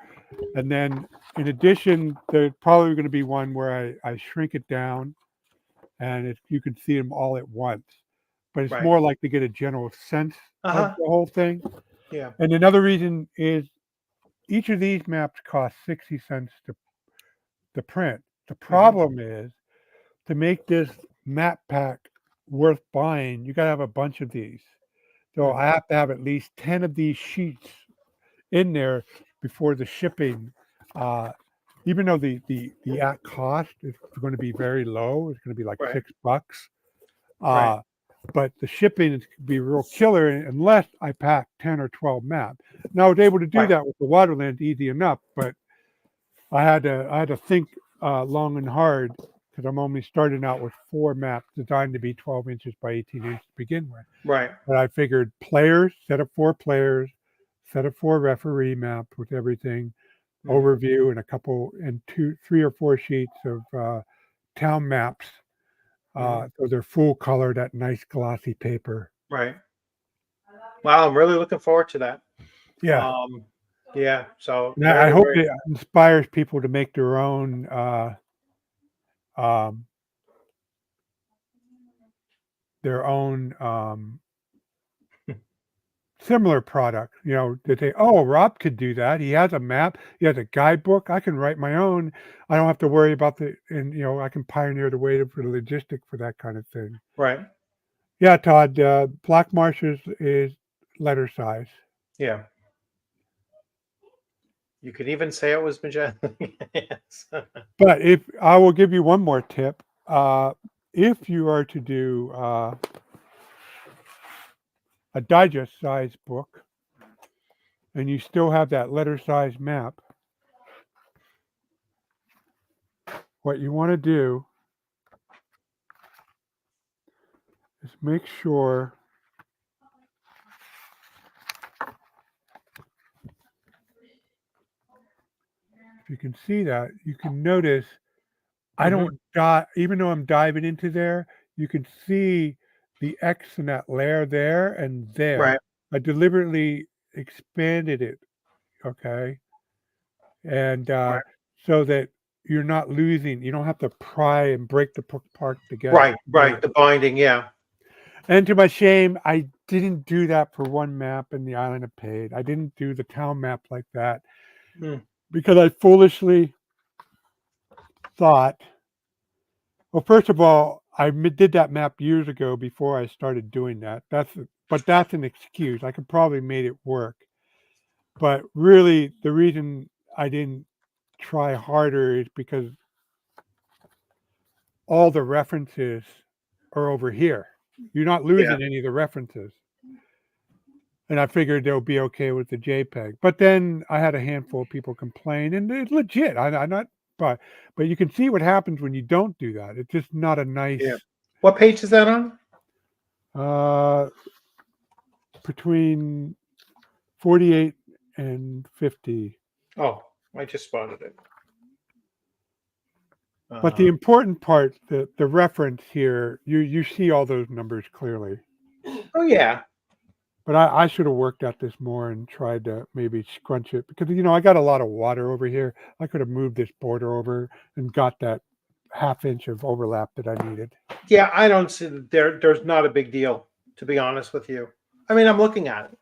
S2: and then in addition, there's probably going to be one where I shrink it down, and you can see them all at once. But it's
S1: Right.
S2: more like to get a general sense
S1: Uh
S2: of
S1: huh.
S2: the whole thing.
S1: Yeah.
S2: And another reason is each of these maps cost 60 cents to print. The
S1: Hmm.
S2: problem is to make this map pack worth buying, you got to have a bunch of these. So I
S1: Hmm.
S2: have to have at least 10 of these sheets in there before the shipping. Uh, even though the at cost is going to be very low, it's going to be like
S1: Right.
S2: $6.
S1: Right.
S2: Uh, but the shipping is going to be real killer unless I pack 10 or 12 maps. Now I was able to do
S1: Right.
S2: that with the Waterlands easy enough, but I had to think long and hard because I'm only starting out with 4 maps designed to be 12 inches by 18 inches to begin with.
S1: Right.
S2: But I figured players, set of 4 players, set of 4 referee map with everything,
S1: Hmm.
S2: overview, and 3 or 4 sheets of town maps.
S1: Hmm.
S2: So they're full color, that nice glossy paper.
S1: Right. Wow, I'm really looking forward to that.
S2: Yeah.
S1: Um, yeah. So
S2: And I
S1: very,
S2: hope
S1: very.
S2: it inspires people to make um, their own similar product. They say, "Oh, Rob could do that. He has a map. He has a guidebook. I can write my own. I don't have to worry about and I can pioneer the way for the logistic for that kind of thing."
S1: Right.
S2: Yeah, Todd. Black Marsh is letter size.
S1: Yeah. You could even say it was majestic. Yes.
S2: But if I will give you one more tip, if you are to do a digest size book and you still have that letter size map, what you want to do Just make sure. If you can see that, you can notice I
S1: Hmm.
S2: don't dive, even though I'm diving into there, you can see the X in that layer there and
S1: Right.
S2: there. I deliberately expanded it, okay? And
S1: Right.
S2: so that you're not losing, you don't have to pry and break the part together.
S1: Right. Right. The binding. Yeah.
S2: And to my shame, I didn't do that for one map in the Island of Paid. I didn't do the town map like that
S1: Mm.
S2: because I foolishly thought, well, first of all, did that map years ago before I started doing that. But that's an excuse. I could probably made it work. But really, the reason I didn't try harder is because all the references are over here. You're not
S1: Yeah.
S2: losing any of the references. And I figured they'll be okay with the JPEG. But then I had a handful of people complain, and it's legit. I'm not, but you can see what happens when you don't do that. It's just not a nice.
S1: Yeah. What page is that on?
S2: Between 48 and 50.
S1: Oh, I just spotted it.
S2: But the important part, the reference here, you see all those numbers clearly.
S1: Oh yeah.
S2: But I should have worked at this more and tried to maybe scrunch it because I got a lot of water over here. I could have moved this border over and got that half inch of overlap that I needed.
S1: Yeah. I don't see there's not a big deal, to be honest with you. I mean, I'm looking at it.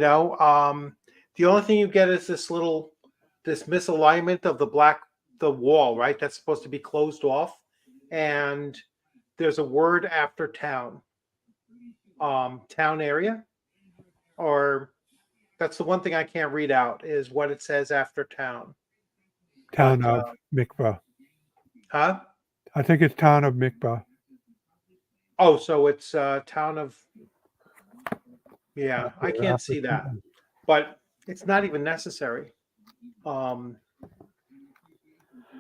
S1: The only thing you get is this misalignment of the wall, right? That's supposed to be closed off, and there's a word after town, town area, or that's the one thing I can't read out is what it says after town.
S2: Town
S1: But
S2: of Mikvah.
S1: huh?
S2: I think it's town of Mikvah.
S1: Oh, so it's town of yeah. I
S2: After,
S1: can't
S2: after
S1: see that,
S2: town.
S1: but it's not even necessary. Um,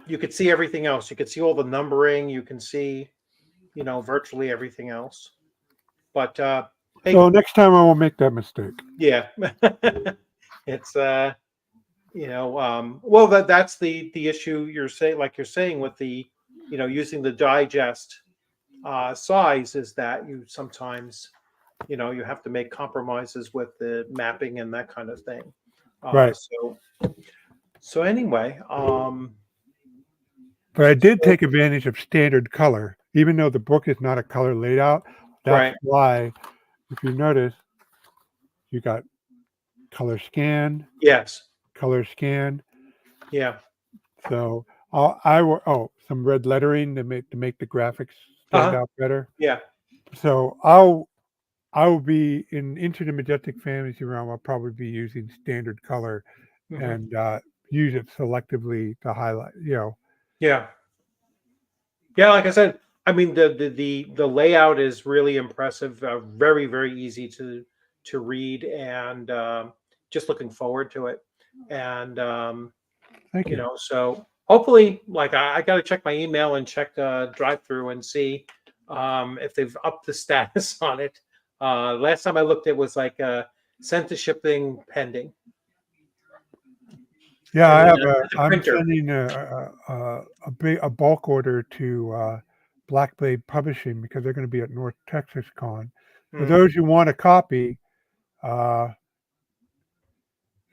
S1: you could see everything else. You could see all the numbering. You can see, virtually everything else. But hey,
S2: So next time I won't make that mistake.
S1: yeah, it's well that's the issue you're saying with the using the digest size is that you sometimes you have to make compromises with the mapping and that kind of thing.
S2: Right.
S1: So anyway,
S2: But I did
S1: so,
S2: take advantage of standard color, even though the book is not a color layout. That's
S1: right,
S2: why, if you notice, you got color scan,
S1: yes,
S2: color scan.
S1: yeah,
S2: So some red lettering to make the graphics stand
S1: uh-huh,
S2: out better.
S1: yeah,
S2: So I'll be into the Majestic Fantasy realm. I'll probably be using standard color
S1: hmm,
S2: and use it selectively to highlight.
S1: yeah. Yeah, like I said, I mean the layout is really impressive, very very easy to read, and just looking forward to it. And
S2: Thank you.
S1: so hopefully, like I got to check my email and check drive through and see if they've upped the status on it. Last time I looked, it was like sent to shipping pending,
S2: Yeah,
S1: and
S2: I
S1: then
S2: have
S1: to
S2: a.
S1: the
S2: I'm
S1: printer.
S2: sending a bulk order to Black Blade Publishing because they're going to be at North Texas Con. For
S1: Mm,
S2: those who want a copy, uh,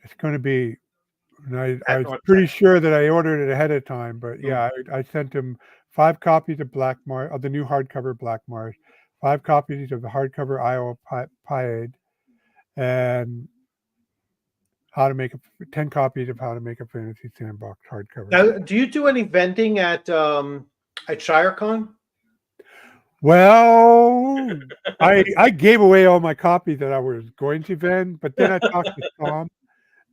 S2: it's going to be. And I
S1: at
S2: was
S1: North
S2: pretty
S1: Texas.
S2: sure that I ordered it ahead of time, but
S1: Mm.
S2: yeah, I sent them 5 copies of Black Marsh of the new hardcover Black Marsh, 5 copies of the hardcover Iowa Pied, and how to make 10 copies of How to Make a Fantasy Sandbox hardcover.
S1: Now, do you do any vending at ShireCon?
S2: Well, I gave away all my copies that I was going to vend, but then I talked to Tom,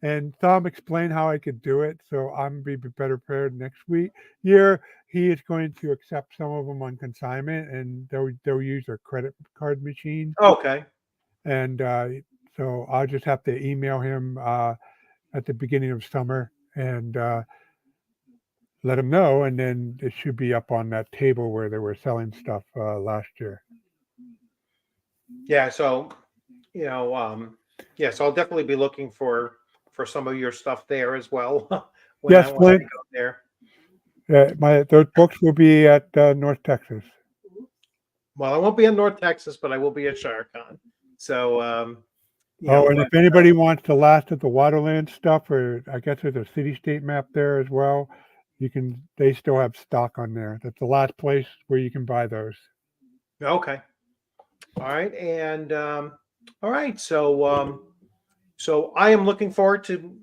S2: and Tom explained how I could do it. So I'm be better prepared next week. Year he is going to accept some of them on consignment, and they'll use their credit card machine,
S1: Okay.
S2: and so I'll just have to email him at the beginning of summer and let him know, and then it should be up on that table where they were selling stuff last year.
S1: Yeah. So, you know, so I'll definitely be looking for some of your stuff there as well when
S2: Yes,
S1: I
S2: Flint.
S1: go there.
S2: Those books will be at North Texas.
S1: Well, I won't be in North Texas, but I will be at ShireCon. So,
S2: Oh, and
S1: but
S2: if anybody wants the last of the Waterland stuff, or I guess there's a city-state map there as well, they still have stock on there. That's the last place where you can buy those.
S1: okay, all right, and all right. So I am looking forward to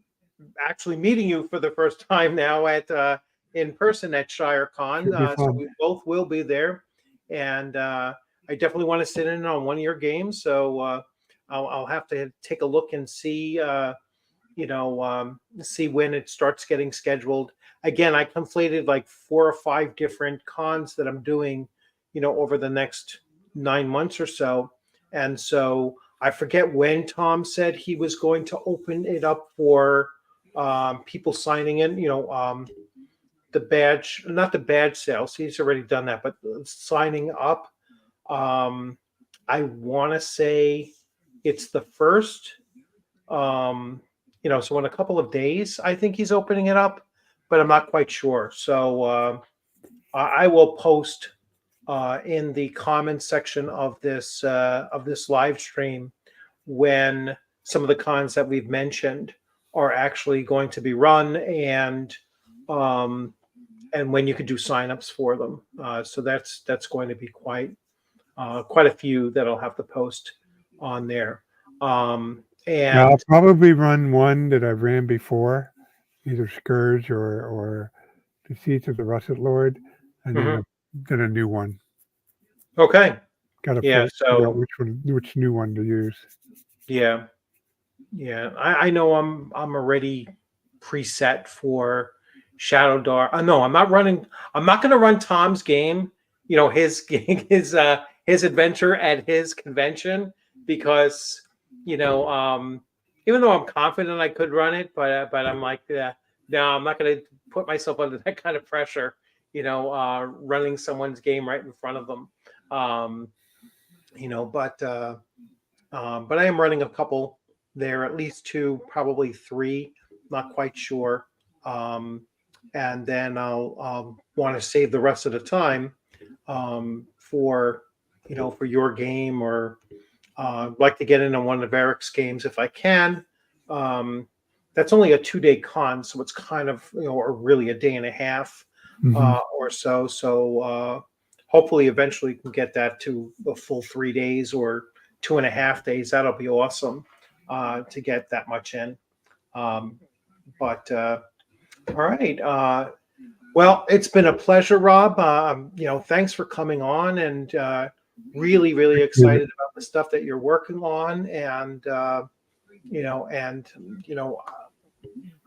S1: actually meeting you for the first time now at in person at ShireCon.
S2: Should be
S1: So
S2: fun.
S1: we both will be there, and I definitely want to sit in on one of your games. So I'll have to take a look and see. See when it starts getting scheduled. Again, I conflated like 4 or 5 different cons that I'm doing, over the next 9 months or so. And so I forget when Tom said he was going to open it up for people signing in, the badge, not the badge sales. He's already done that, but signing up. Um, I want to say it's the first. Um, so in a couple of days, I think he's opening it up, but I'm not quite sure. So I will post in the comments section of this live stream when some of the cons that we've mentioned are actually going to be run, um, and when you could do signups for them. So that's going to be quite a few that I'll have to post on there.
S2: Yeah, I'll
S1: And
S2: probably run one that I've ran before, either Scourge or the Seeds of the Russet Lord, and
S1: mhm.
S2: then a new one.
S1: Okay.
S2: Got to
S1: Yeah.
S2: figure out
S1: So
S2: which new one to use.
S1: yeah, yeah. I know I'm already preset for Shadow Dark. No, I'm not running. I'm not going to run Tom's game. His his adventure at his convention because even though I'm confident I could run it, but I'm like, no, I'm not going to put myself under that kind of pressure. Running someone's game right in front of them. Um, you know, but. But I am running a couple there, at least 2, probably 3, not quite sure. Um, and then I'll want to save the rest of the time for for your game, or like to get in on one of Eric's games if I can. Um, that's only a 2-day con, so it's kind of or really a day and a half
S2: Hmm.
S1: or so. So hopefully, eventually, can get that to a full 3 days or 2.5 days. That'll be awesome to get that much in. But all right. Well, it's been a pleasure, Rob. Thanks for coming on, and really, really excited about the stuff that you're working on, and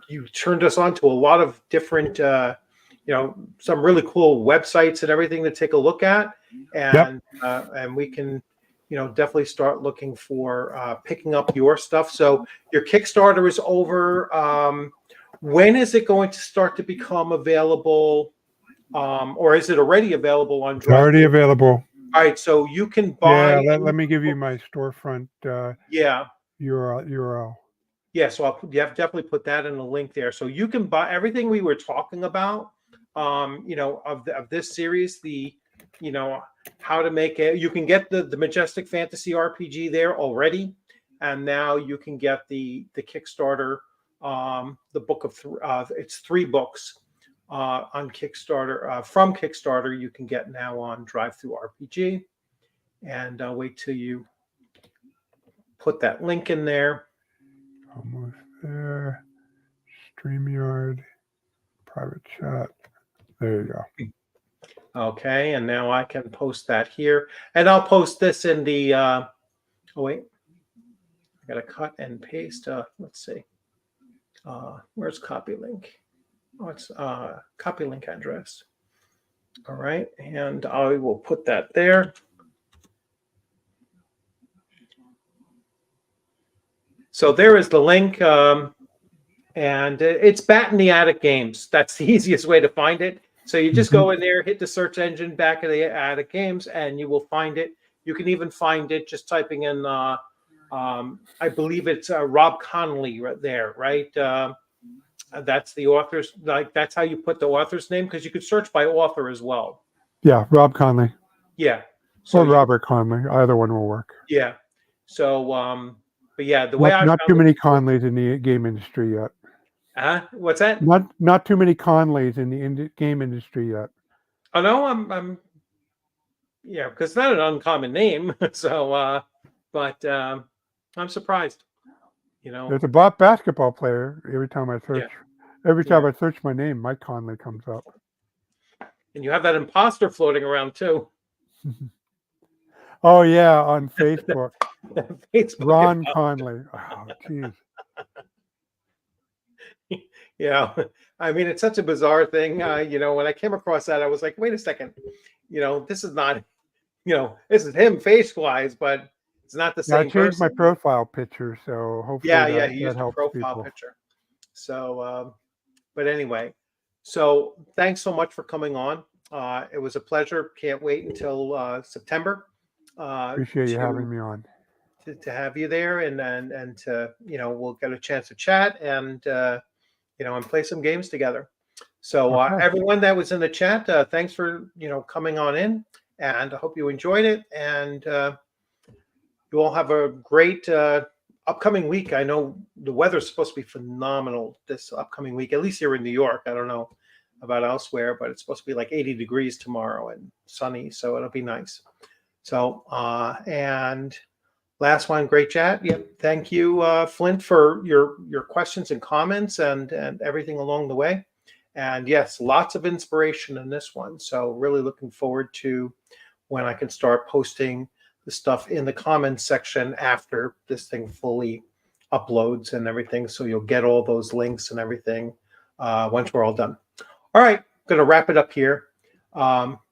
S1: you turned us on to a lot of different, some really cool websites and everything to take a look at,
S2: Yep.
S1: and we can, definitely start looking for picking up your stuff. So your Kickstarter is over. When is it going to start to become available, or is it already available on
S2: It's already
S1: DriveThru?
S2: available.
S1: All right, so you can
S2: Yeah,
S1: buy.
S2: let me give you my storefront
S1: Yeah.
S2: URL.
S1: Yeah, so you have to definitely put that in the link there. So you can buy everything we were talking about, of this series, how to make it. You can get the Majestic Fantasy RPG there already, and now you can get the Kickstarter, the book of it's 3 books on Kickstarter, from Kickstarter. You can get now on DriveThru RPG, and I'll wait till you put that link in there.
S2: Almost there. StreamYard, private chat. There you go.
S1: Okay, and now I can post that here, and I'll post this in the. Oh wait, I got to cut and paste. Let's see. Where's copy link? Oh, it's copy link address. All right, and I will put that there. So there is the link, and it's Bat in the Attic Games. That's the easiest way to find it. So you just go in there, hit the search engine, Back of the Attic Games, and you will find it. You can even find it just typing in. I believe it's Rob Conley right there, right? That's the author's. Like that's how you put the author's name because you could search by author as well.
S2: Yeah, Rob Conley
S1: Yeah.
S2: or
S1: So
S2: Robert Conley. Either one will work.
S1: yeah. So but yeah, the way I
S2: Not too
S1: found
S2: many
S1: it.
S2: Conleys in the game industry yet.
S1: What's that?
S2: Not too many Conleys in the game industry yet.
S1: Oh no, I'm yeah, because it's not an uncommon name. So but I'm surprised. You know.
S2: There's a basketball player. Every time I
S1: Yeah.
S2: search my name, Mike Conley comes up.
S1: And you have that imposter floating around too.
S2: Oh yeah, on Facebook,
S1: Facebook
S2: Ron Conley. Oh, jeez.
S1: Yeah, I mean, it's such a bizarre thing. When I came across that, I was like, wait a second. This is not, this is him face-wise, but it's not the
S2: Yeah, I
S1: same
S2: changed my
S1: person.
S2: profile picture, so hopefully
S1: Yeah, he
S2: that
S1: used a
S2: helps
S1: profile
S2: people.
S1: picture. So, but anyway, so thanks so much for coming on. It was a pleasure. Can't wait until September
S2: Appreciate you having me on.
S1: to have you there and to we'll get a chance to chat and and play some games together. So
S2: Okay.
S1: everyone that was in the chat, thanks for coming on in, and I hope you enjoyed it. And you all have a great upcoming week. I know the weather's supposed to be phenomenal this upcoming week, at least here in New York. I don't know about elsewhere, but it's supposed to be like 80 degrees tomorrow and sunny, so it'll be nice. So and last one, great chat. Yep, thank you, Flint, for your questions and comments and everything along the way. And yes, lots of inspiration in this one. So really looking forward to when I can start posting the stuff in the comments section after this thing fully uploads and everything. So you'll get all those links and everything once we're all done. All right, going to wrap it up here.